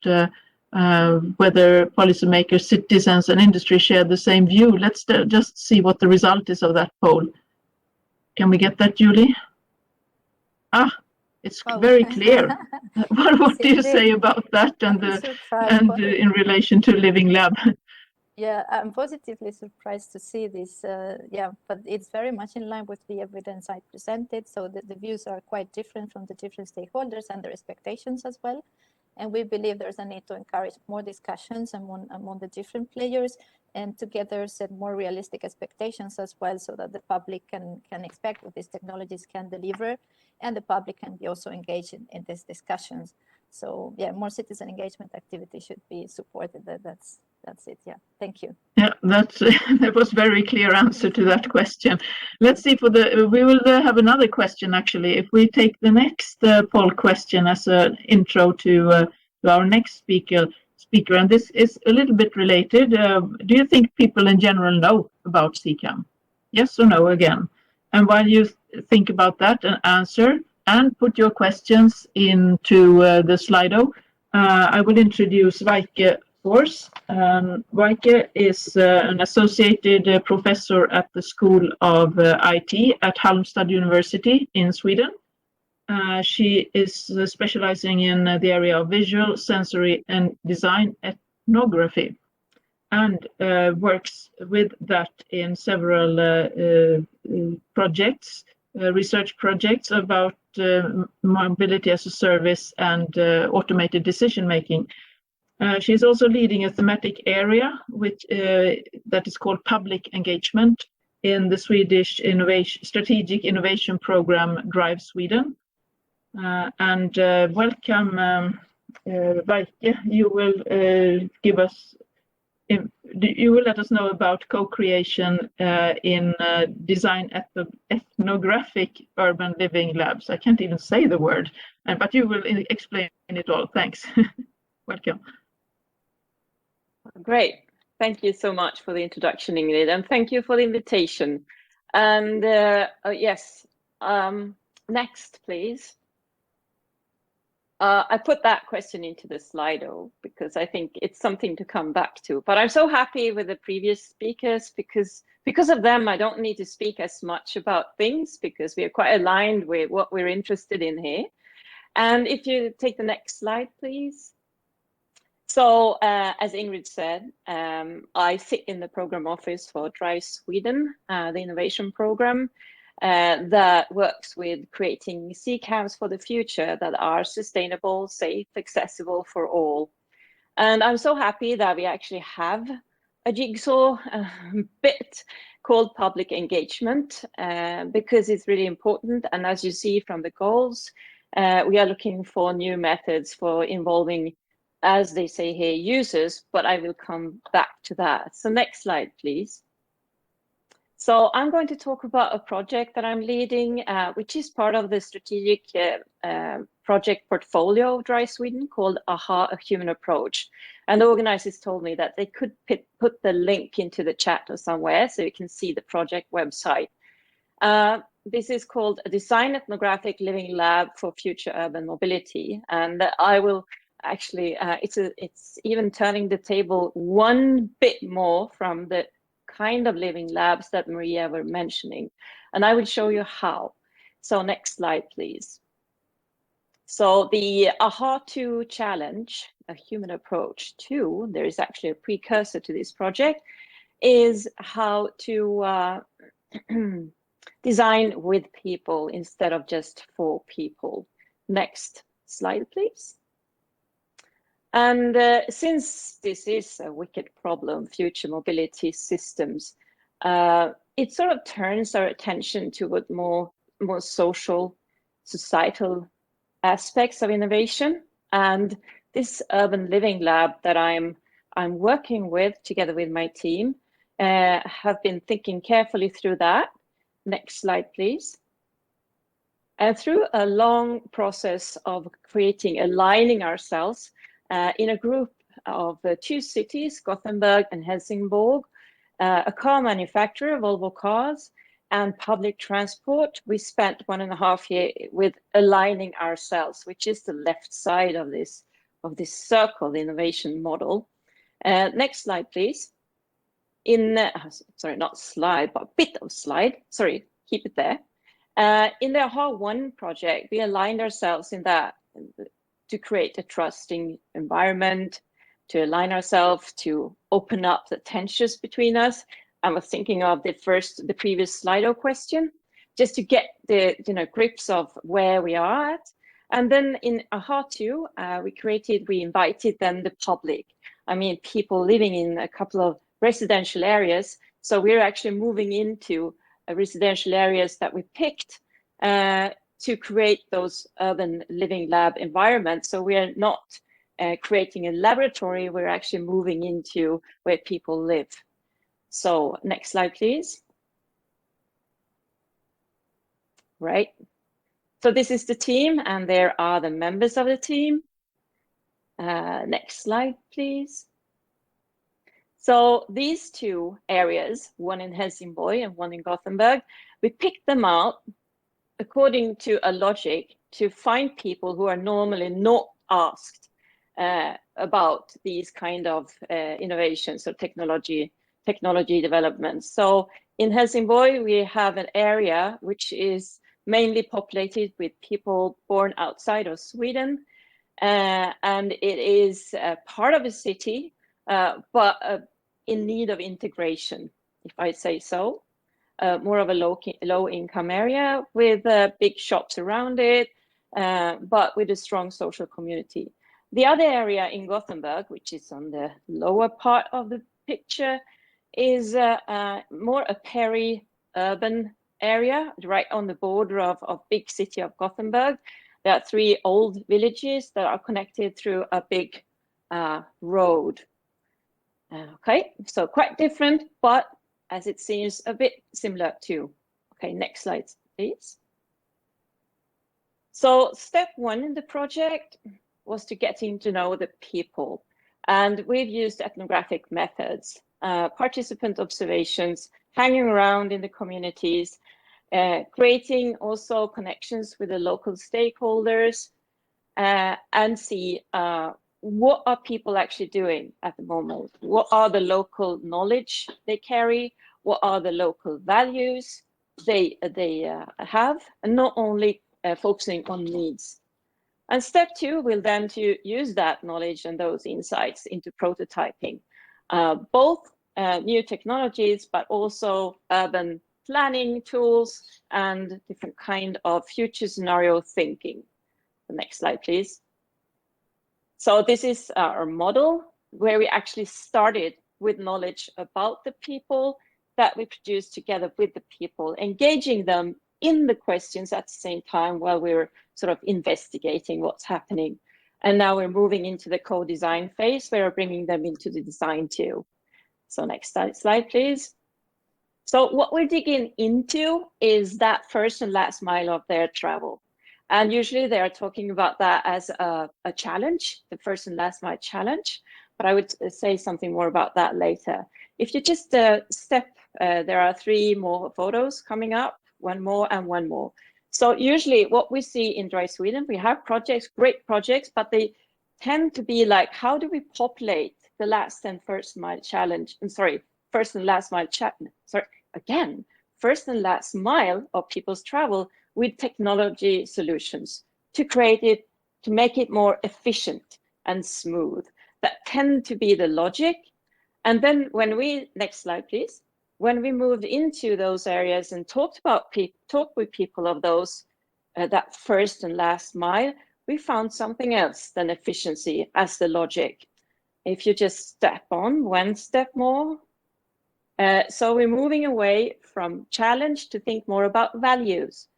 whether policymakers, citizens and industry share the same view, let's just see what the result is of that poll. Can we get that, Julie? It's very clear. What do you say about that and in relation to Living Lab? Yeah, I'm positively surprised to see this. But it's very much in line with the evidence I presented. So the views are quite different from the different stakeholders and their expectations as well. And we believe there's a need to encourage more discussions among the different players, and together set more realistic expectations as well, so that the public can expect what these technologies can deliver, and the public can be also engaged in these discussions. So yeah, more citizen engagement activity should be supported. That's it. Yeah, thank you. Yeah, that was very clear answer to that question. Let's see we will have another question actually. If we take the next poll question as an intro to our next speaker, and this is a little bit related. Do you think people in general know about CCAM? Yes or no again? And while you think about that and answer and put your questions into the Slido, I will introduce Weike Fors. Weike is an associated professor at the School of IT at Halmstad University in Sweden. She is specializing in the area of visual, sensory, and design ethnography, and works with that in several projects, research projects about mobility as a service and automated decision making. She's also leading a thematic area that is called public engagement in the Swedish strategic innovation program Drive Sweden. And welcome, Weike. You will give us. You will let us know about co-creation in design ethnographic urban living labs. I can't even say the word, but you will explain it all. Thanks. Welcome. Great. Thank you so much for the introduction, Ingrid, and thank you for the invitation. And yes, next, please. I put that question into the Slido because I think it's something to come back to. But I'm so happy with the previous speakers because of them, I don't need to speak as much about things because we are quite aligned with what we're interested in here. And if you take the next slide, please. So as Ingrid said, I sit in the program office for Drive Sweden, the innovation program that works with creating CCAMs for the future that are sustainable, safe, accessible for all. And I'm so happy that we actually have a jigsaw bit called public engagement because it's really important. And as you see from the goals, we are looking for new methods for involving, as they say here, users, but I will come back to that. So next slide, please. So I'm going to talk about a project that I'm leading, which is part of the strategic project portfolio of Dry Sweden called AHA, a Human Approach. And the organizers told me that they could put the link into the chat or somewhere so you can see the project website. This is called a Design Ethnographic Living Lab for Future Urban Mobility. And I will actually, it's even turning the table one bit more from the kind of living labs that Maria were mentioning. And I will show you how. So next slide, please. So the AHA 2 challenge, a human approach 2, there is actually a precursor to this project, is how to design with people instead of just for people. Next slide, please. And since this is a wicked problem, future mobility systems, it sort of turns our attention to more social, societal aspects of innovation. And this urban living lab that I'm working with together with my team have been thinking carefully through that. Next slide, please. And through a long process of aligning ourselves in a group of 2 cities, Gothenburg and Helsingborg, a car manufacturer, Volvo Cars, and public transport, we spent 1.5 years with aligning ourselves, which is the left side of this circle, the innovation model. Next slide, please. Sorry, not slide, but a bit of slide. Sorry, keep it there. In the AHA 1 project, we aligned ourselves in that to create a trusting environment, to align ourselves, to open up the tensions between us. I was thinking of the previous Slido question, just to get the grips of where we are at. And then in AHA 2, we invited then the public. I mean, people living in a couple of residential areas. So we're actually moving into residential areas that we picked to create those urban living lab environments. So we are not creating a laboratory, we're actually moving into where people live. So next slide, please. Right. So this is the team, and there are the members of the team. Next slide, please. So these 2 areas, one in Helsingborg and one in Gothenburg, we picked them out according to a logic to find people who are normally not asked about these kind of innovations or technology developments. So in Helsingborg, we have an area which is mainly populated with people born outside of Sweden. And it is part of a city, but in need of integration, if I say so. More of a low income area with big shops around it, but with a strong social community. The other area in Gothenburg, which is on the lower part of the picture, is more a peri-urban area, right on the border of big city of Gothenburg. There are 3 old villages that are connected through a big road. Okay, so quite different, but as it seems a bit similar too. Okay, next slide, please. So step 1 in the project was to getting to know the people. And we've used ethnographic methods, participant observations, hanging around in the communities, creating also connections with the local stakeholders, and see what are people actually doing at the moment? What are the local knowledge they carry? What are the local values they have? And not only focusing on needs. And step 2 will then to use that knowledge and those insights into prototyping, both new technologies, but also urban planning tools and different kind of future scenario thinking. The next slide, please. So this is our model where we actually started with knowledge about the people that we produced together with the people, engaging them in the questions at the same time while we were sort of investigating what's happening. And now we're moving into the co-design phase where we're bringing them into the design too. So next slide, please. So what we're digging into is that first and last mile of their travel. And usually they are talking about that as a challenge, the first and last mile challenge. But I would say something more about that later. If you just there are 3 more photos coming up, 1 more and 1 more. So usually what we see in Dry Sweden, we have projects, great projects, but they tend to be like, how do we populate the last and first mile challenge? And sorry, first and last mile first and last mile of people's travel with technology solutions to create it, to make it more efficient and smooth. That tend to be the logic. And then when we, next slide, please. When we moved into those areas and talked with people of those, that first and last mile, we found something else than efficiency as the logic. If you just step on 1 step more. So we're moving away from challenge to think more about values.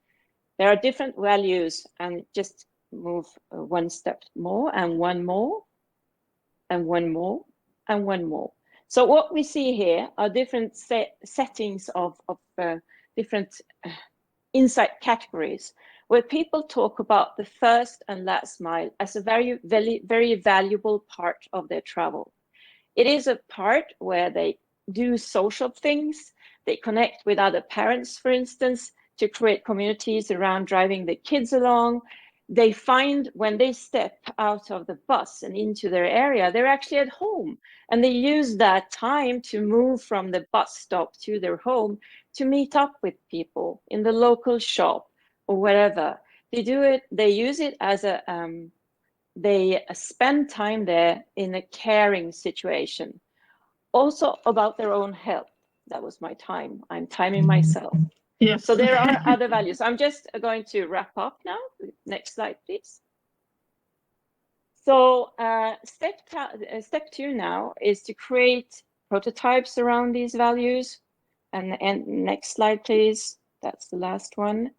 There are different values, and just move 1 step more and 1 more and 1 more and 1 more. So what we see here are different settings of different insight categories, where people talk about the first and last mile as a very, very, very valuable part of their travel. It is a part where they do social things. They connect with other parents, for instance, to create communities around driving the kids along. They find when they step out of the bus and into their area, they're actually at home. And they use that time to move from the bus stop to their home to meet up with people in the local shop or wherever. They do it, they use it as a, they spend time there in a caring situation. Also about their own health. That was my time. I'm timing myself. Yes. So there are other values. I'm just going to wrap up now. Next slide, please. So step 2 now is to create prototypes around these values. And next slide, please. That's the last one.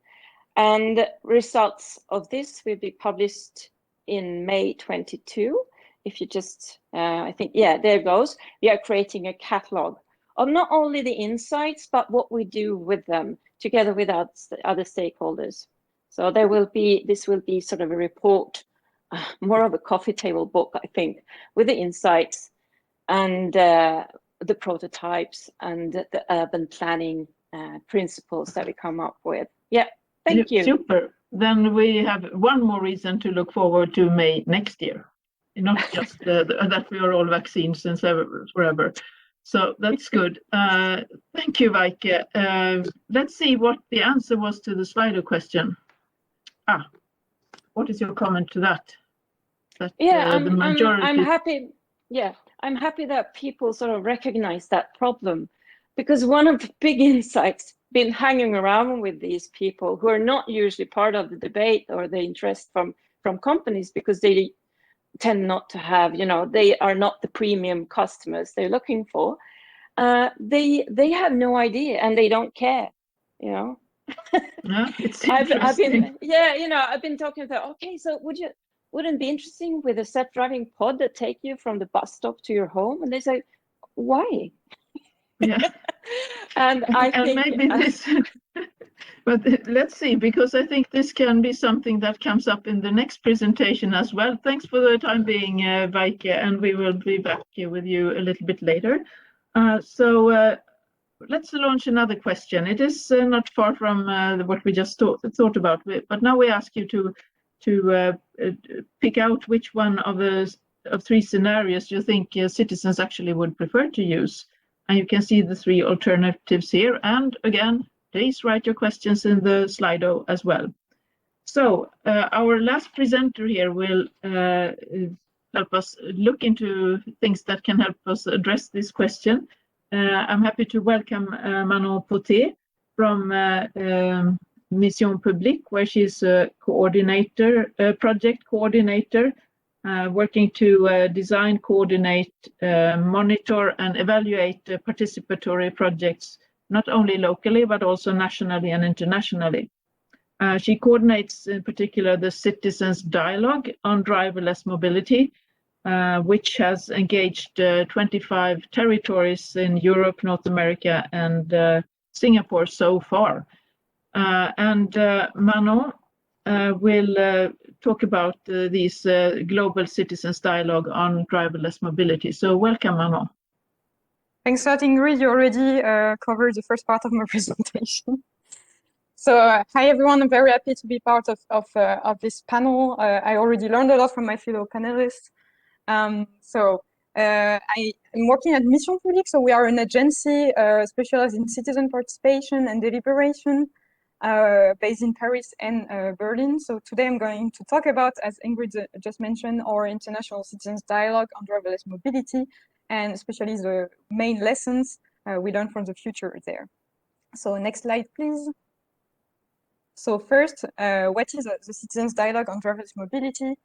And results of this will be published in May 22. If you just, I think, yeah, there it goes. We are creating a catalog of not only the insights, but what we do with them together with other stakeholders. So this will be sort of a report, more of a coffee table book, I think, with the insights and the prototypes and the urban planning principles that we come up with. Yeah, thank you. Super. Then we have 1 more reason to look forward to May next year. Not just that we are all vaccines since forever. So that's good. Thank you, Weike. Let's see what the answer was to the Slido question. What is your comment to that? Yeah, the majority... I'm happy. Yeah, I'm happy that people sort of recognize that problem, because one of the big insights been hanging around with these people who are not usually part of the debate or the interest from companies, because they tend not to have, they are not the premium customers they're looking for. They have no idea and they don't care, Yeah, it's I've been, interesting. I've been talking about, okay, so wouldn't it be interesting with a self-driving pod that take you from the bus stop to your home? And they say, why? Yeah. And I think maybe this, but let's see, because I think this can be something that comes up in the next presentation as well. Thanks for the time being, Weike, and we will be back with you a little bit later. So let's launch another question. It is not far from what we just thought about, but now we ask you to pick out which one of 3 scenarios you think citizens actually would prefer to use. And you can see the 3 alternatives here. And again, please write your questions in the Slido as well. So our last presenter here will help us look into things that can help us address this question. I'm happy to welcome Manon Poté from Mission Publique, where she's a project coordinator, working to design, coordinate, monitor and evaluate participatory projects, not only locally, but also nationally and internationally. She coordinates in particular the Citizens Dialogue on Driverless Mobility, which has engaged 25 territories in Europe, North America and Singapore so far. And Manon will talk about these global citizens dialogue on driverless mobility. So welcome, Manon. Thanks a lot, Ingrid. You already covered the first part of my presentation. So hi, everyone. I'm very happy to be part of this panel. I already learned a lot from my fellow panelists. I'm working at Mission Publique, so we are an agency specialized in citizen participation and deliberation, based in Paris and Berlin. So today I'm going to talk about, as Ingrid just mentioned, our international citizens dialogue on driverless mobility, and especially the main lessons we learned from the future there. So next slide, please. So first, what is the citizens dialogue on driverless mobility?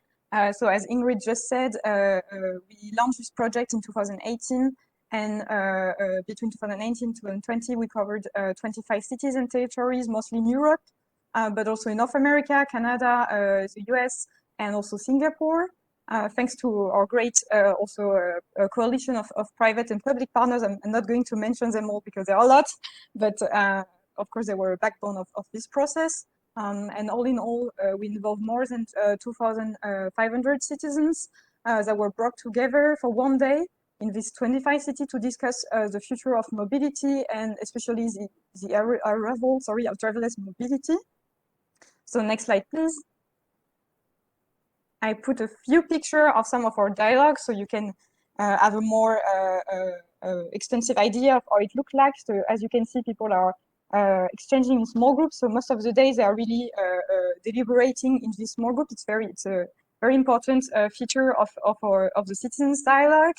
So as Ingrid just said, we launched this project in 2018, and between 2019 and 2020, we covered 25 cities and territories, mostly in Europe, but also in North America, Canada, the US, and also Singapore. Thanks to our great a coalition of private and public partners. I'm not going to mention them all because there are a lot, but of course, they were a backbone of this process. And all in all, we involved more than 2,500 citizens that were brought together for one day in this 25 cities to discuss the future of mobility, and especially the arrival, of driverless mobility. So next slide, please. I put a few pictures of some of our dialogues so you can have a more extensive idea of how it looked like. So as you can see, people are exchanging in small groups. So most of the days they are really deliberating in this small group. It's a very important feature of the citizens dialogue.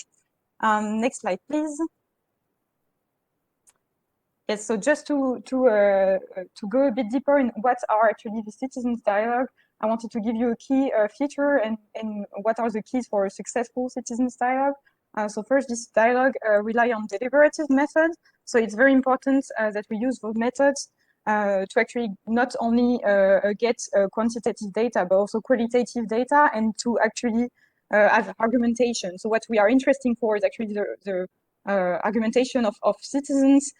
Next slide, please. Yes, so just to go a bit deeper in what are actually the citizens dialogue, I wanted to give you a key feature and what are the keys for a successful citizens dialogue. So first, this dialogue rely on deliberative methods. So it's very important that we use those methods to actually not only get quantitative data, but also qualitative data, and to actually have argumentation. So what we are interested for is actually the argumentation of citizens.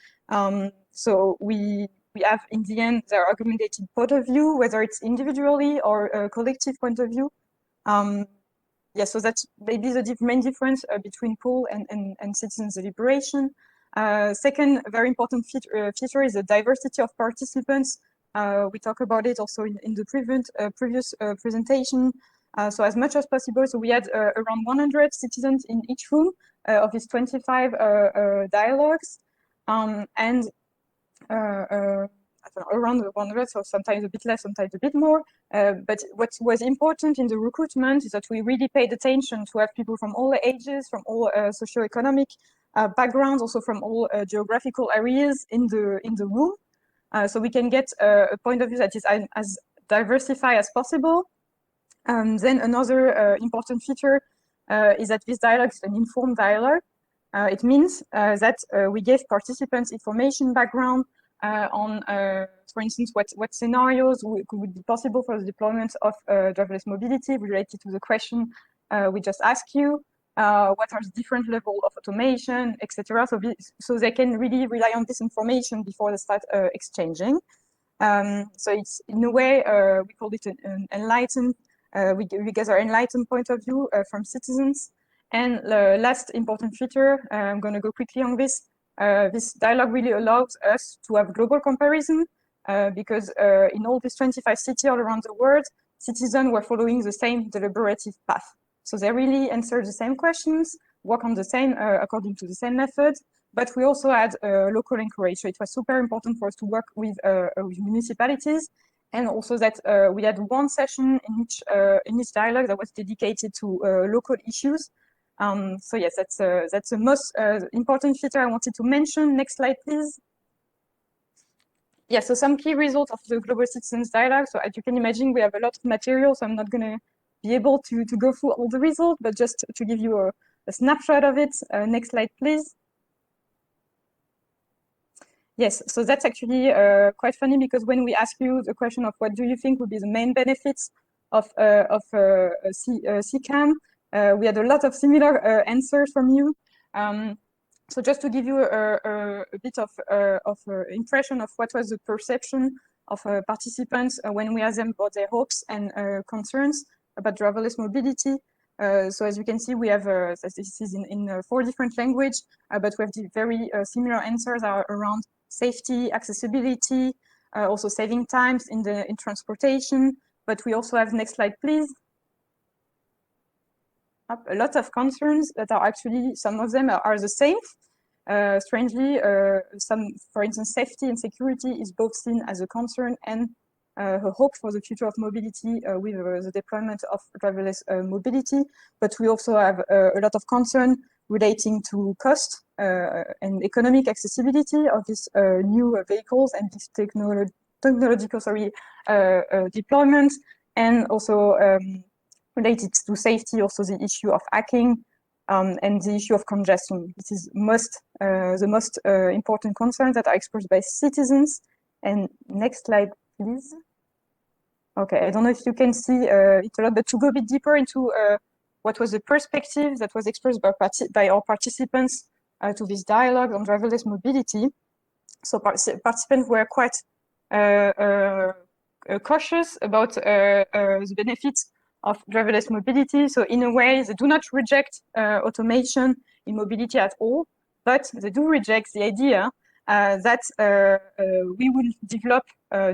So we have, in the end, their argumentative point of view, whether it's individually or a collective point of view. Yeah, so that's maybe the main difference between pool and citizens deliberation. Second, very important feature is the diversity of participants. We talk about it also in the previous presentation. So as much as possible, so we had around 100 citizens in each room of these 25 dialogues, and around 100, so sometimes a bit less, sometimes a bit more. But what was important in the recruitment is that we really paid attention to have people from all ages, from all socioeconomic backgrounds, also from all geographical areas in the room, so we can get a point of view that is as diversified as possible. Then another important feature is that this dialogue is an informed dialogue. It means that we gave participants information background on, for instance, what scenarios would be possible for the deployment of driverless mobility related to the question we just asked you. What are the different levels of automation, etc. So they can really rely on this information before they start exchanging. So it's, in a way, we call it an enlightened, we gather enlightened point of view from citizens. And the last important feature, I'm going to go quickly on this. This dialogue really allows us to have global comparison because in all these 25 cities all around the world, citizens were following the same deliberative path. So they really answered the same questions, work on the same, according to the same method, but we also had local encourage. So it was super important for us to work with municipalities, and also that we had one session in each dialogue that was dedicated to local issues. So yes, that's the most important feature I wanted to mention. Next slide, please. Yeah, so some key results of the Global Citizens Dialogue. So as you can imagine, we have a lot of material, so I'm not going to be able to go through all the results, but just to give you a snapshot of it. Next slide, please. Yes, so that's actually quite funny, because when we ask you the question of what do you think would be the main benefits of CCAM, we had a lot of similar answers from you. So just to give you a bit of impression of what was the perception of participants when we asked them about their hopes and concerns about driverless mobility. So as you can see, we have, this is in 4 different languages, but we have the very similar answers are around safety, accessibility, also saving times in transportation. But we also have, next slide, please. A lot of concerns that are actually, some of them are the same. Strangely, for instance, safety and security is both seen as a concern and a hope for the future of mobility with the deployment of driverless mobility. But we also have a lot of concern relating to cost and economic accessibility of these new vehicles and this technological deployment, and also related to safety, also the issue of hacking and the issue of congestion. This is the most important concerns that are expressed by citizens. And next slide, please. Okay, I don't know if you can see it a lot, but to go a bit deeper into what was the perspective that was expressed by our participants to this dialogue on driverless mobility. So participants were quite cautious about the benefits of driverless mobility. So in a way, they do not reject automation in mobility at all, but they do reject the idea that we will develop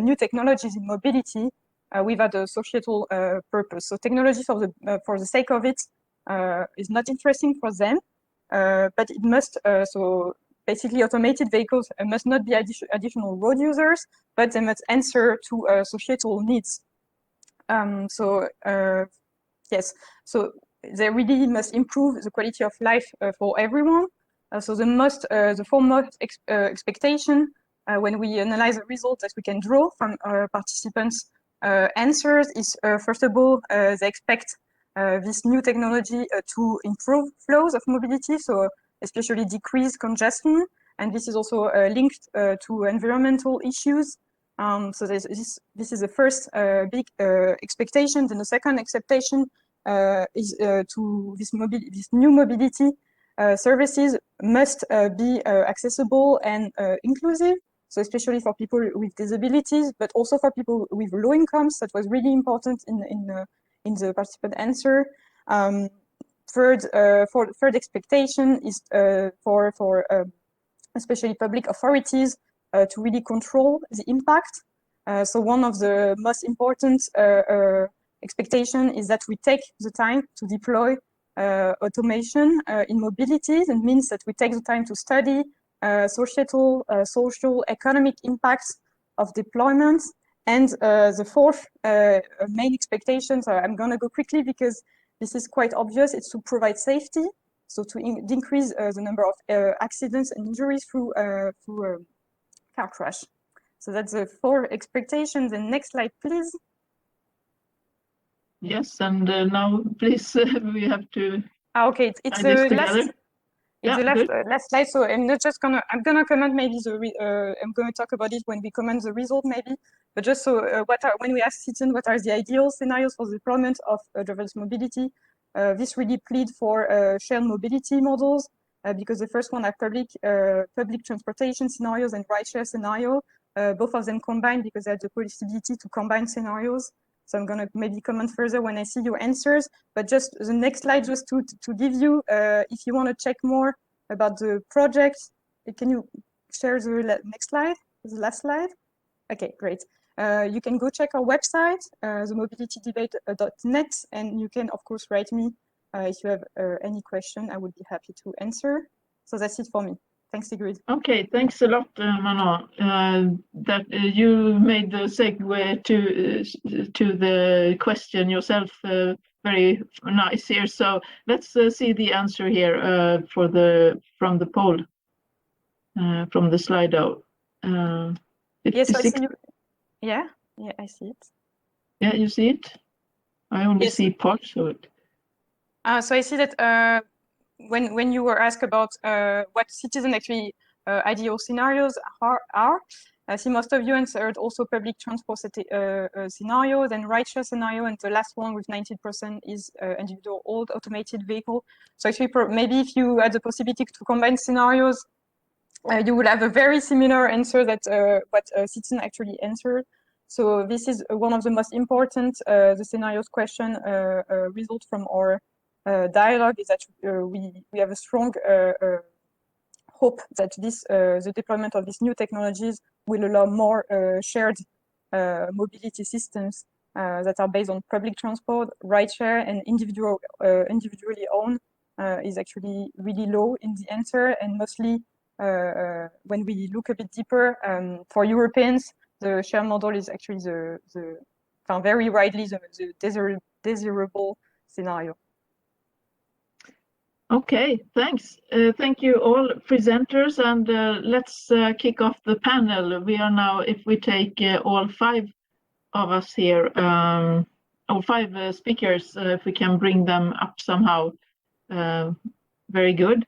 new technologies in mobility without a societal purpose. So technology for the sake of it is not interesting for them, but it must, so basically automated vehicles must not be additional road users, but they must answer to societal needs. Yes, so they really must improve the quality of life for everyone. So the foremost expectation when we analyze the results that we can draw from our participants' answers is, first of all, they expect this new technology to improve flows of mobility, so especially decrease congestion, and this is also linked to environmental issues. So this is the first big expectation. Then the second expectation is to this new mobility services must be accessible and inclusive. So especially for people with disabilities, but also for people with low incomes. That was really important in the participant answer. Third expectation is for especially public authorities to really control the impact. So one of the most important expectation is that we take the time to deploy automation in mobilities. It means that we take the time to study social, economic impacts of deployment. And the fourth main expectation, so I'm going to go quickly because this is quite obvious, it's to provide safety. So to increase the number of accidents and injuries through car crash. So that's the 4 expectations. And next slide, please. Yes, and now please, we have to. Okay, it's the last slide. So I'm gonna comment maybe I'm gonna talk about it when we comment the result maybe. But just so when we ask citizens what are the ideal scenarios for the deployment of driverless mobility, this really plead for shared mobility models because the first one are public transportation scenarios and rideshare scenario. Both of them combined because they have the possibility to combine scenarios. So I'm going to maybe comment further when I see your answers, but just the next slide, just to give you, if you want to check more about the project, can you share the next slide, the last slide? Okay, great. You can go check our website, themobilitydebate.net, and you can, of course, write me if you have any question. I would be happy to answer. So that's it for me. Thanks, Ingrid. Okay, thanks a lot, Manon. That you made the segue to the question yourself very nice here. So let's see the answer here from the poll from the Slido. Yes, I see you. Yeah, I see it. Yeah, you see it? I only see parts of it. So I see that when you were asked about what citizen actually ideal scenarios are, I see most of you answered also public transport scenario, then rideshare scenario, and the last one with 19% is individual old automated vehicle. So actually, maybe if you had the possibility to combine scenarios, you would have a very similar answer that what Citizen actually answered. So this is one of the most important, the scenarios question result from our dialogue is that we have a strong hope that this the deployment of these new technologies will allow more shared mobility systems that are based on public transport, rideshare, and individually owned is actually really low in the answer, and mostly when we look a bit deeper, for Europeans, the share model is actually the very widely the desirable scenario. Okay, thanks. Thank you all presenters, and let's kick off the panel. We are now, if we take all 5 of us here, or 5 speakers, if we can bring them up somehow, very good.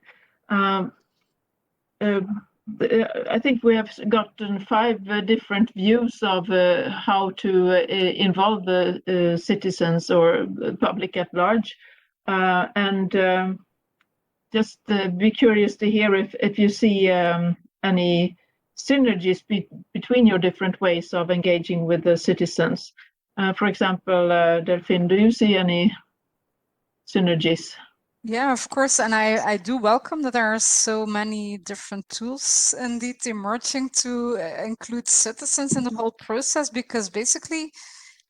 I think we have gotten 5 different views of how to involve the citizens or the public at large, and just be curious to hear if you see any synergies between your different ways of engaging with the citizens. For example, Delphine, do you see any synergies? Yeah, of course, and I do welcome that there are so many different tools indeed emerging to include citizens in the whole process, because basically,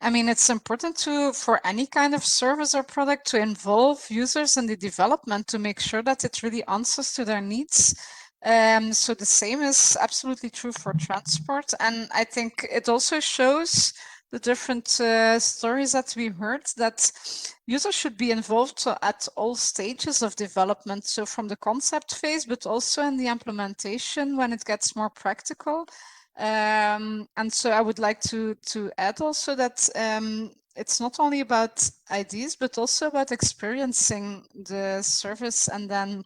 I mean, it's important for any kind of service or product to involve users in the development to make sure that it really answers to their needs. So the same is absolutely true for transport, and I think it also shows the different stories that we heard, that users should be involved at all stages of development. So from the concept phase, but also in the implementation when it gets more practical. And so I would like to add also that it's not only about ideas, but also about experiencing the service, and then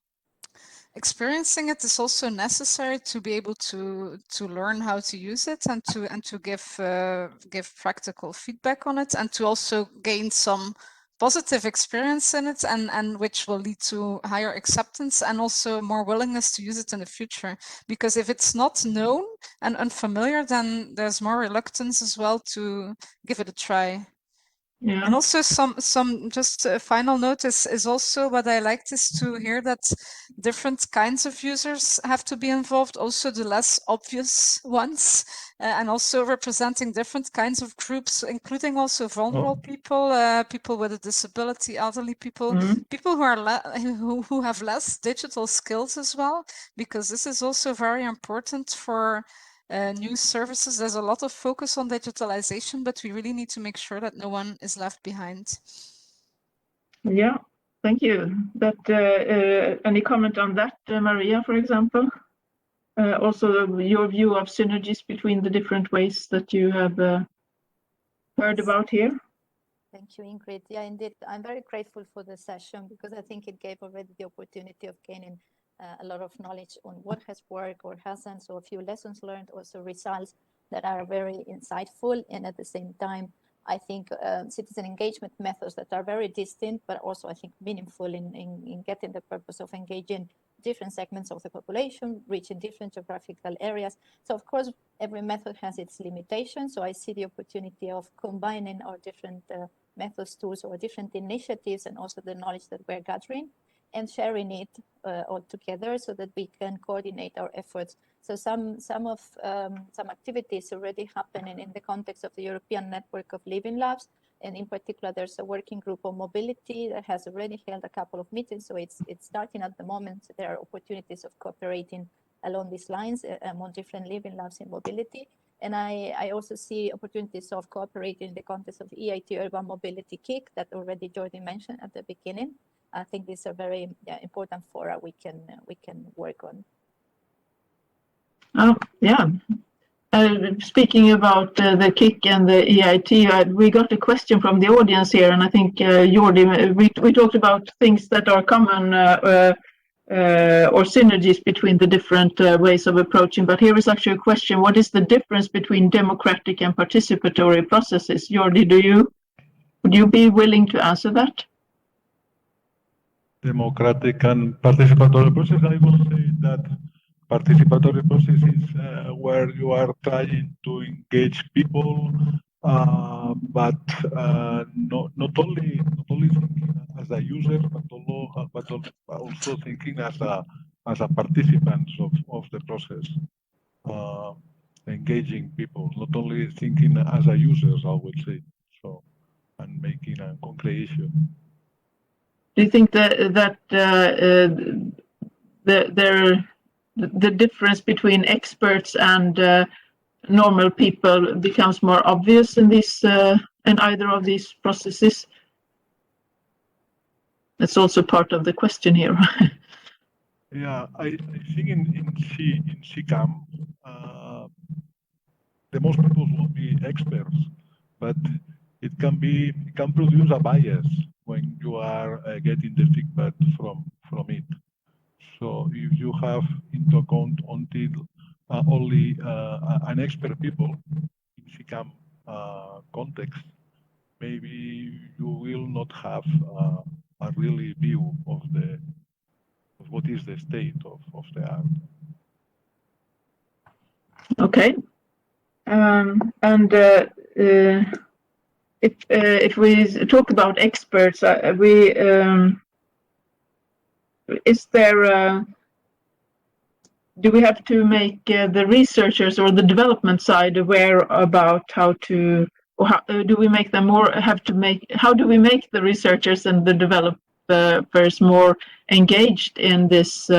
experiencing it is also necessary to be able to learn how to use it and to give practical feedback on it, and to also gain some positive experience in it, and which will lead to higher acceptance and also more willingness to use it in the future. Because if it's not known and unfamiliar, then there's more reluctance as well to give it a try. Yeah. And also some just a final note is also what I liked is to hear that different kinds of users have to be involved, also the less obvious ones, and also representing different kinds of groups, including also vulnerable people, people with a disability, elderly people, people who are who have less digital skills as well, because this is also very important for new services. There's a lot of focus on digitalization, but we really need to make sure that no one is left behind. Yeah, thank you. Any comment on that, Maria, for example? Also, your view of synergies between the different ways that you have heard about here. Thank you, Ingrid. Yeah, indeed. I'm very grateful for the session, because I think it gave already the opportunity of gaining a lot of knowledge on what has worked or hasn't. So a few lessons learned, also results that are very insightful. And at the same time, I think citizen engagement methods that are very distinct, but also I think meaningful in getting the purpose of engaging different segments of the population, reaching different geographical areas. So of course, every method has its limitations. So I see the opportunity of combining our different methods, tools, or different initiatives, and also the knowledge that we're gathering, and sharing it all together so that we can coordinate our efforts. So some activities already happening in the context of the European Network of Living Labs, and in particular, there's a working group on mobility that has already held a couple of meetings. So it's starting at the moment. There are opportunities of cooperating along these lines among different living labs in mobility. And I also see opportunities of cooperating in the context of EIT Urban Mobility Kick that already Jordi mentioned at the beginning. I think these are very important fora we can work on. Oh, yeah. Speaking about the KIC and the EIT, we got a question from the audience here, and I think Jordi, we talked about things that are common or synergies between the different ways of approaching. But here is actually a question: what is the difference between democratic and participatory processes? Jordi, would you be willing to answer that? Democratic and participatory process, I will say that participatory process is where you are trying to engage people, but not only thinking as a user, but also thinking as a participant of the process, engaging people, not only thinking as a user, I would say, so, and making a concrete issue. Do you think that the difference between experts and normal people becomes more obvious in this in either of these processes? That's also part of the question here. Yeah, I think in CCAM, the most people will be experts, but it can produce a bias when you are getting the feedback from it. So if you have into account until only an expert people in CCAM context, maybe you will not have a really view of what is the state of the art. Okay, if we talk about experts, is there? Do we have to make the researchers or the development side aware about how to, or how do we make them more? How do we make the researchers and the developers more engaged in this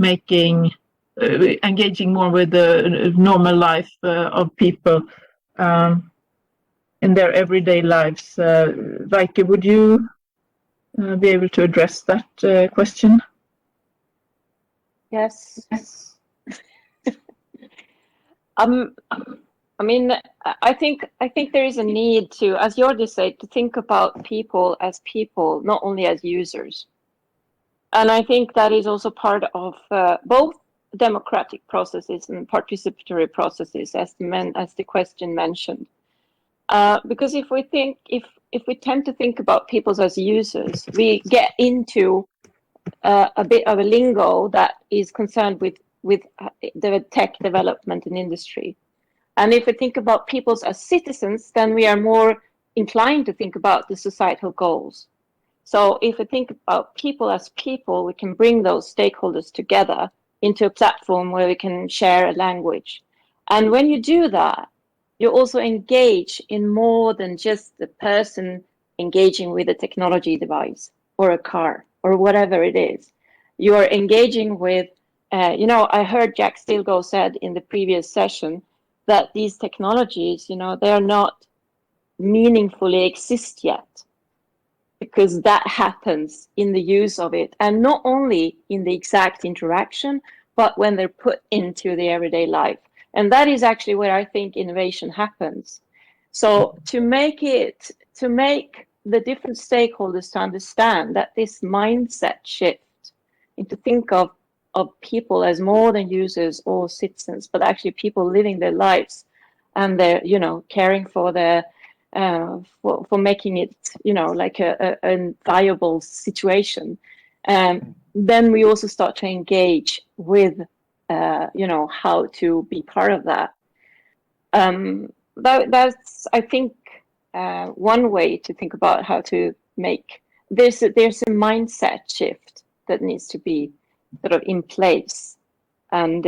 engaging more with the normal life of people in their everyday lives? Vaike, would you be able to address that question? Yes. I mean, I think there is a need to, as Jordi said, to think about people as people, not only as users. And I think that is also part of both democratic processes and participatory processes, as the question mentioned. Because if we tend to think about people as users, we get into a bit of a lingo that is concerned with the tech development in industry. And if we think about people as citizens, then we are more inclined to think about the societal goals. So if we think about people as people, we can bring those stakeholders together into a platform where we can share a language. And when you do that, you also engage in more than just the person engaging with a technology device or a car or whatever it is. You are engaging with, I heard Jack Stilgoe said in the previous session that these technologies, they are not meaningfully exist yet, because that happens in the use of it, and not only in the exact interaction, but when they're put into the everyday life. And that is actually where I think innovation happens. So to make the different stakeholders to understand that this mindset shift and to think of people as more than users or citizens, but actually people living their lives and they're, caring for their, for making it, like a viable situation. Then we also start to engage with, how to be part of that. That's, I think, one way to think about how to make, there's a mindset shift that needs to be sort of in place. And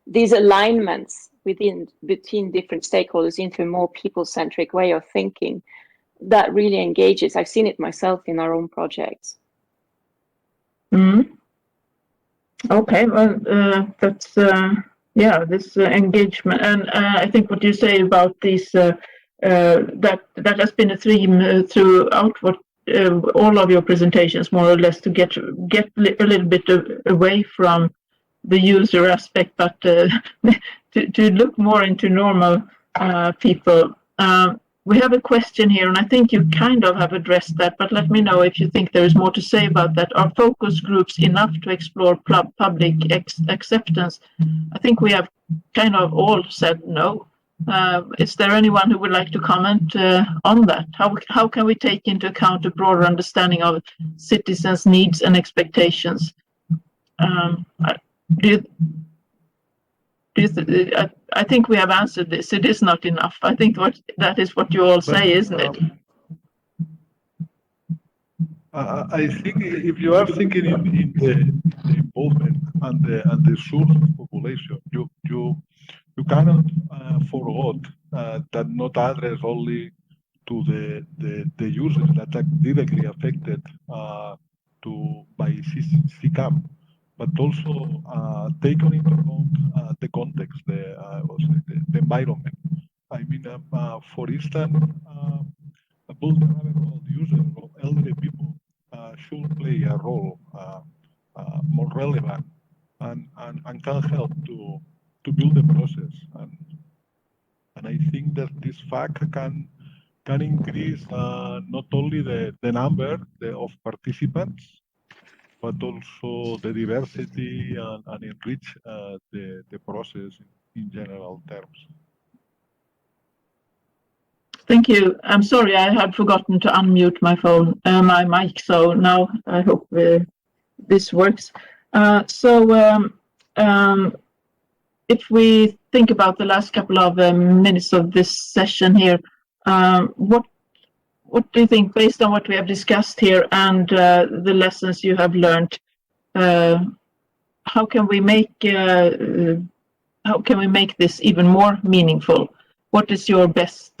these alignments between different stakeholders into a more people-centric way of thinking that really engages. I've seen it myself in our own projects. Mm-hmm. Okay, well, that's this engagement, and I think what you say about these that has been a theme throughout all of your presentations, more or less, to get a little bit away from the user aspect, but to look more into normal people. we have a question here, and I think you kind of have addressed that, but let me know if you think there is more to say about that. Are focus groups enough to explore public acceptance? I think we have kind of all said no. Is there anyone who would like to comment on that? How can we take into account a broader understanding of citizens' needs and expectations? I think we have answered this. It is not enough. I think that is what you all say, isn't it? I think if you are thinking in the involvement and the source of population, you cannot forget that not address only to the users that are directly affected by CCAM, but also taking into account the context, the environment. I mean, for instance, vulnerable users or elderly people should play a role more relevant and can help to build the process. And I think that this fact can increase not only the number of participants, but also the diversity and enrich the process in general terms. Thank you. I'm sorry, I had forgotten to unmute my phone, my mic, so now I hope this works. If we think about the last couple of minutes of this session here, what do you think, based on what we have discussed here and the lessons you have learned, how can we make this even more meaningful? What is your best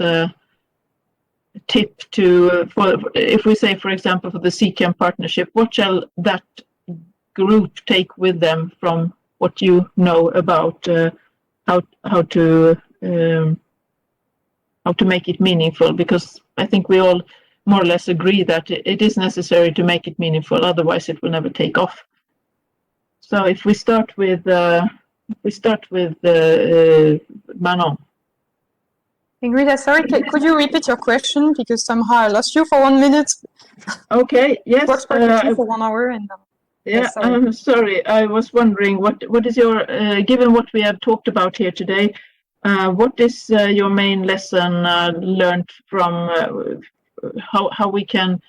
tip if we say, for example, for the CCAM partnership, what shall that group take with them from what you know about how to make it meaningful? Because I think we all more or less agree that it is necessary to make it meaningful, otherwise it will never take off. So if we start with Manon. Ingrid, sorry, could you repeat your question, because somehow I lost you for 1 minute. Okay. Yes. Works perfectly for 1 hour and. Yeah, I'm sorry. I was wondering what is your given what we have talked about here today, what is your main lesson learned from how we can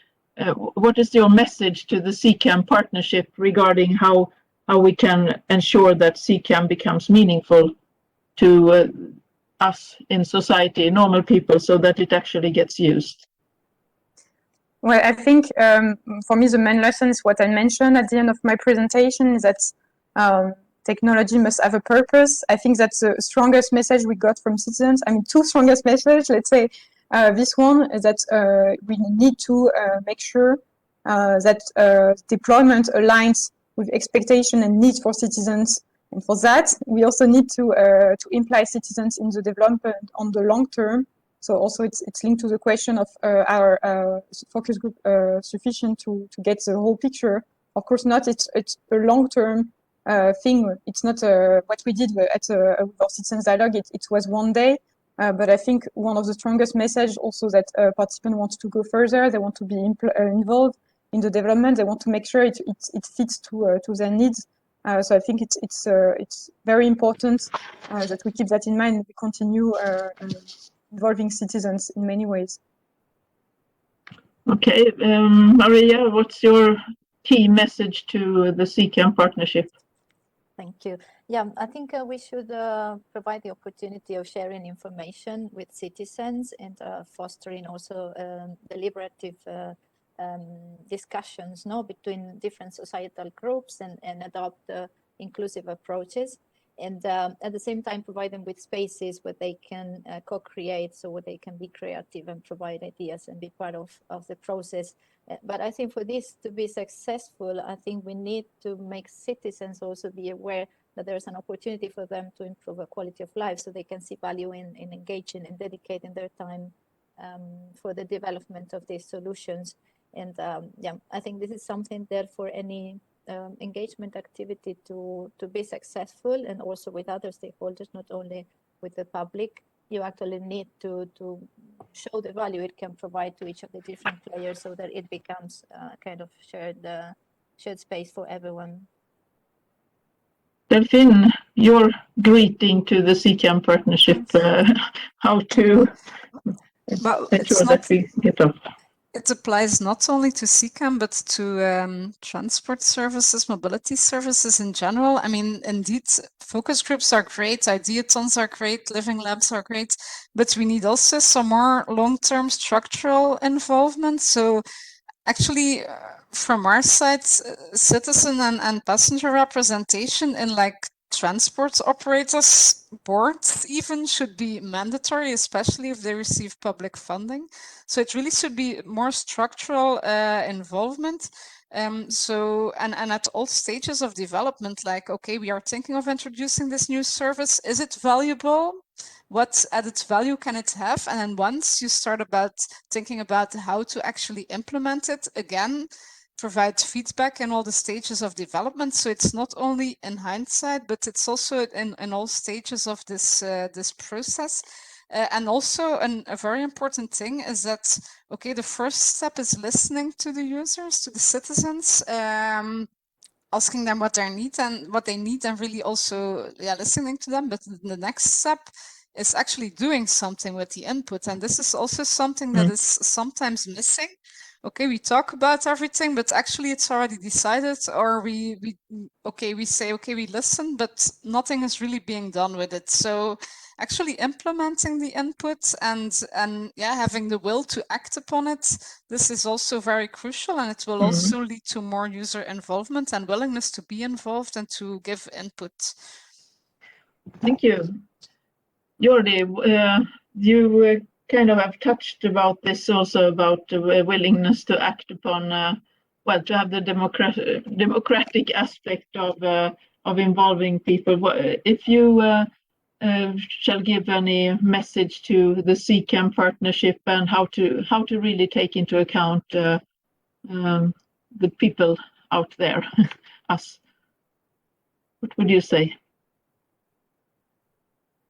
what is your message to the CCAM partnership regarding how we can ensure that CCAM becomes meaningful to us in society, normal people, so that it actually gets used? Well, I think for me, the main lesson is what I mentioned at the end of my presentation, is that technology must have a purpose. I think that's the strongest message we got from citizens. I mean, two strongest messages, let's say. This one is that we need to make sure that deployment aligns with expectation and needs for citizens. And for that, we also need to imply citizens in the development on the long term. So also it's linked to the question of our focus group sufficient to get the whole picture? Of course not. It's a long-term thing. It's not what we did at with our citizens dialogue. It was 1 day, but I think one of the strongest messages also that participants want to go further. They want to be involved in the development. They want to make sure it fits to their needs. So I think it's very important that we keep that in mind and we continue involving citizens in many ways. Okay, Maria, what's your key message to the CCAM partnership? Thank you. Yeah, I think we should provide the opportunity of sharing information with citizens and fostering also deliberative discussions between different societal groups and adopt inclusive approaches. And at the same time, provide them with spaces where they can co-create, so where they can be creative and provide ideas and be part of the process. But I think for this to be successful, I think we need to make citizens also be aware that there's an opportunity for them to improve the quality of life, so they can see value in engaging and dedicating their time for the development of these solutions. And yeah, I think this is something that for any engagement activity to be successful, and also with other stakeholders, not only with the public, you actually need to show the value it can provide to each of the different players, so that it becomes kind of shared space for everyone. Delphine, your greeting to the CCAM partnership, how to Well, make sure that we get up. It applies not only to CCAM, but to transport services, mobility services in general. I mean, indeed, focus groups are great, ideathons are great, living labs are great, but we need also some more long-term structural involvement. So actually, from our side, citizen and passenger representation in like transport operators boards even should be mandatory, especially if they receive public funding. So it really should be more structural involvement. So at all stages of development, like, okay, we are thinking of introducing this new service. Is it valuable? What added value can it have? And then once you start thinking about how to actually implement it, again, provide feedback in all the stages of development. So it's not only in hindsight, but it's also in all stages of this process. And also a very important thing is that, okay, the first step is listening to the users, to the citizens, asking them what they need and really also listening to them. But the next step is actually doing something with the input. And this is also something that is sometimes missing. Okay, we talk about everything, but actually it's already decided, or we say, okay, we listen, but nothing is really being done with it. So actually implementing the input and having the will to act upon it, this is also very crucial, and it will also lead to more user involvement and willingness to be involved and to give input. Thank you. Jordi, you kind of have touched about this also, about the willingness to act upon, to have the democratic aspect of involving people. If you shall give any message to the CCAM partnership and how to really take into account the people out there, us, what would you say?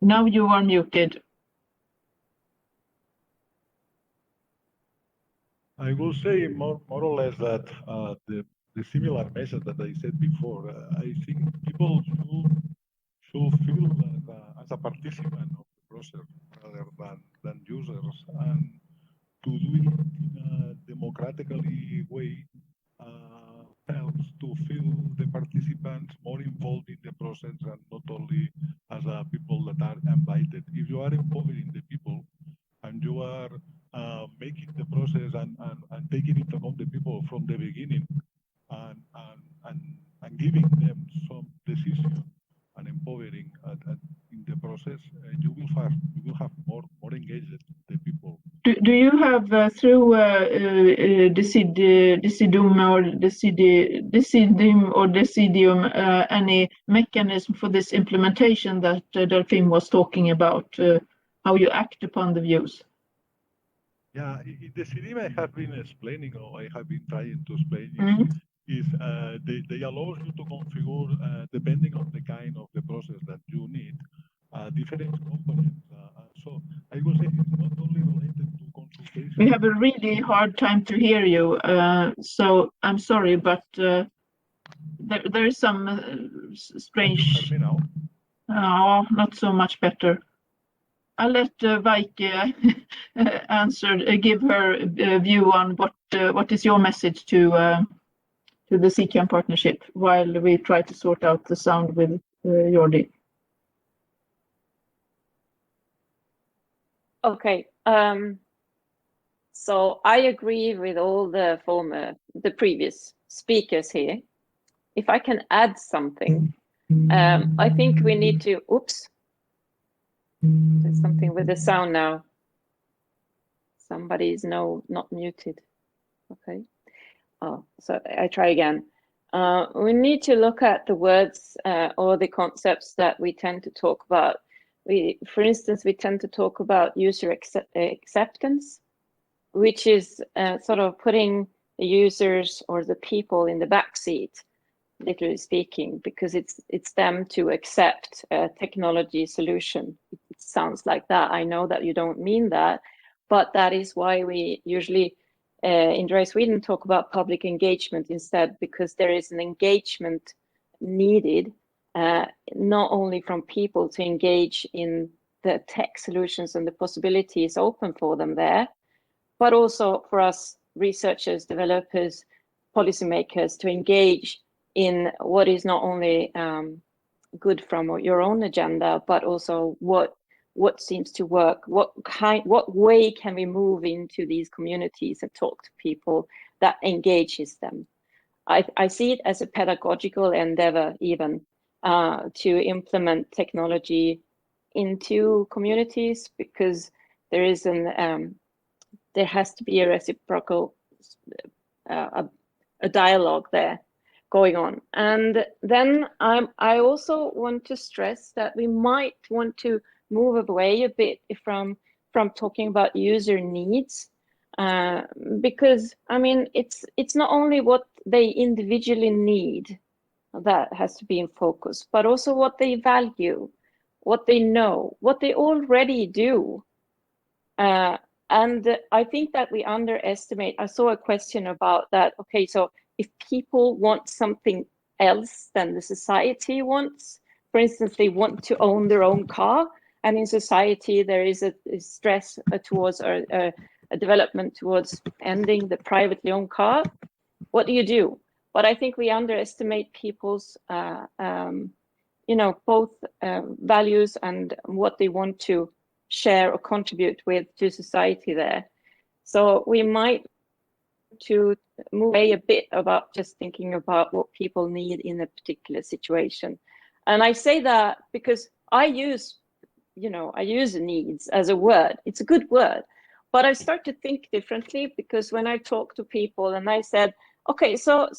Now you are muted. I will say more or less that the similar message that I said before. I think people should feel as a participant of the process rather than users, and to do it in a democratically way helps to feel the participants more involved in the process and not only as people that are invited. If you are empowering the people and you are making the process and taking into account the people from the beginning and giving them some decision and empowering in the process, you will have more engaged the people. Do you have through Decidium any mechanism for this implementation that Delphine was talking about? How you act upon the views? Yeah, in the Decidium I have been explaining, or I have been trying to explain, is they allow you to configure, depending on the kind of the process that you need, different components. So I would say it's not only related to consultation. We have a really hard time to hear you, so I'm sorry, but there is some strange. Can you hear me No, now? not so much better. I'll let Vaike give her view on what is your message to the CCAM partnership while we try to sort out the sound with Jordi. Okay. So I agree with all the previous speakers here. If I can add something, I think we need to, oops, there's something with the sound now. Somebody is not muted. Okay. Oh, so I try again. We need to look at the words or the concepts that we tend to talk about. For instance, we tend to talk about user acceptance, which is sort of putting the users or the people in the back seat, literally speaking, because it's them to accept a technology solution. It sounds like that. I know that you don't mean that, but that is why we usually in Dry Sweden talk about public engagement instead, because there is an engagement needed, not only from people to engage in the tech solutions and the possibilities open for them there, but also for us researchers, developers, policymakers to engage in what is not only good from your own agenda, but also what seems to work, what way can we move into these communities and talk to people that engages them. I see it as a pedagogical endeavor even to implement technology into communities, because there is there has to be a reciprocal a dialogue there going on. And then I also want to stress that we might want to move away a bit from talking about user needs, because I mean it's not only what they individually need that has to be in focus, but also what they value, what they know, what they already do. And I think that we underestimate. I saw a question about that. Okay, so if people want something else than the society wants, for instance, they want to own their own car, and in society there is a stress towards a development towards ending the privately owned car, what do you do? But I think we underestimate people's both values and what they want to share or contribute with to society there. So we might to move away a bit about just thinking about what people need in a particular situation. And I say that because I use needs as a word. It's a good word, but I start to think differently, because when I talk to people and I said, okay, so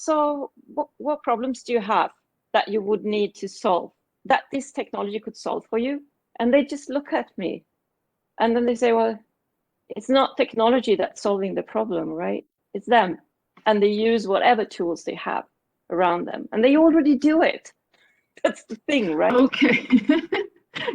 what problems do you have that you would need to solve, that this technology could solve for you? And they just look at me. And then they say, well, it's not technology that's solving the problem, right? It's them. And they use whatever tools they have around them. And they already do it. That's the thing, right? Okay.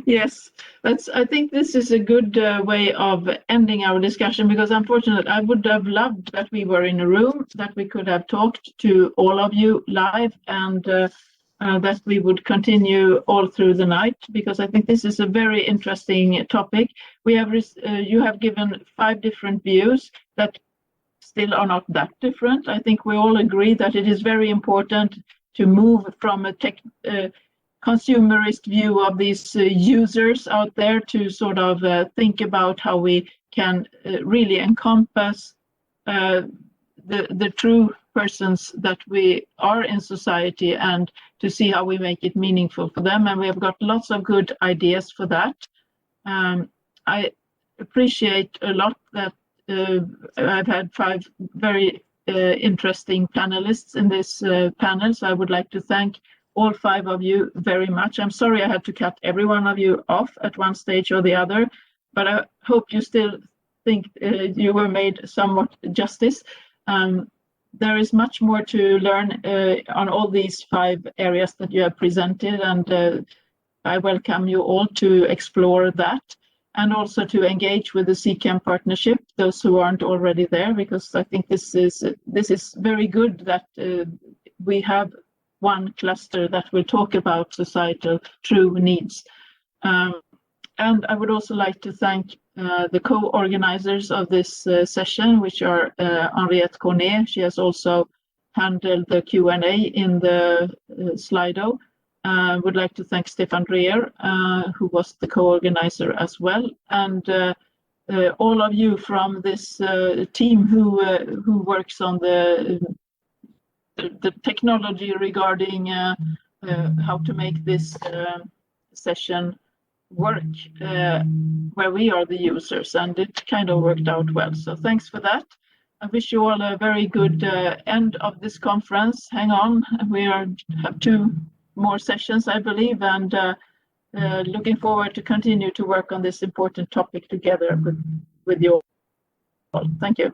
Yes, I think this is a good way of ending our discussion, because unfortunately I would have loved that we were in a room, that we could have talked to all of you live, and that we would continue all through the night, because I think this is a very interesting topic. We have you have given 5 different views that still are not that different. I think we all agree that it is very important to move from a consumerist view of these users out there to sort of think about how we can really encompass the true persons that we are in society, and to see how we make it meaningful for them. And we have got lots of good ideas for that. I appreciate a lot that I've had 5 very interesting panelists in this panel, so I would like to thank all 5 of you very much. I'm sorry I had to cut every one of you off at one stage or the other, but I hope you still think you were made somewhat justice. There is much more to learn on all these 5 areas that you have presented, and I welcome you all to explore that, and also to engage with the CCAM partnership, those who aren't already there, because I think this is very good that we have one cluster that will talk about societal true needs. And I would also like to thank the co-organizers of this session, which are Henriette Cornet. She has also handled the Q&A in the Slido. Would like to thank Stefan Dreher, who was the co-organizer as well, and all of you from this team who works on the technology regarding how to make this session work, where we are the users, and it kind of worked out well. So thanks for that. I wish you all a very good end of this conference. Hang on, we have 2 more sessions, I believe, and looking forward to continue to work on this important topic together with you all. Thank you.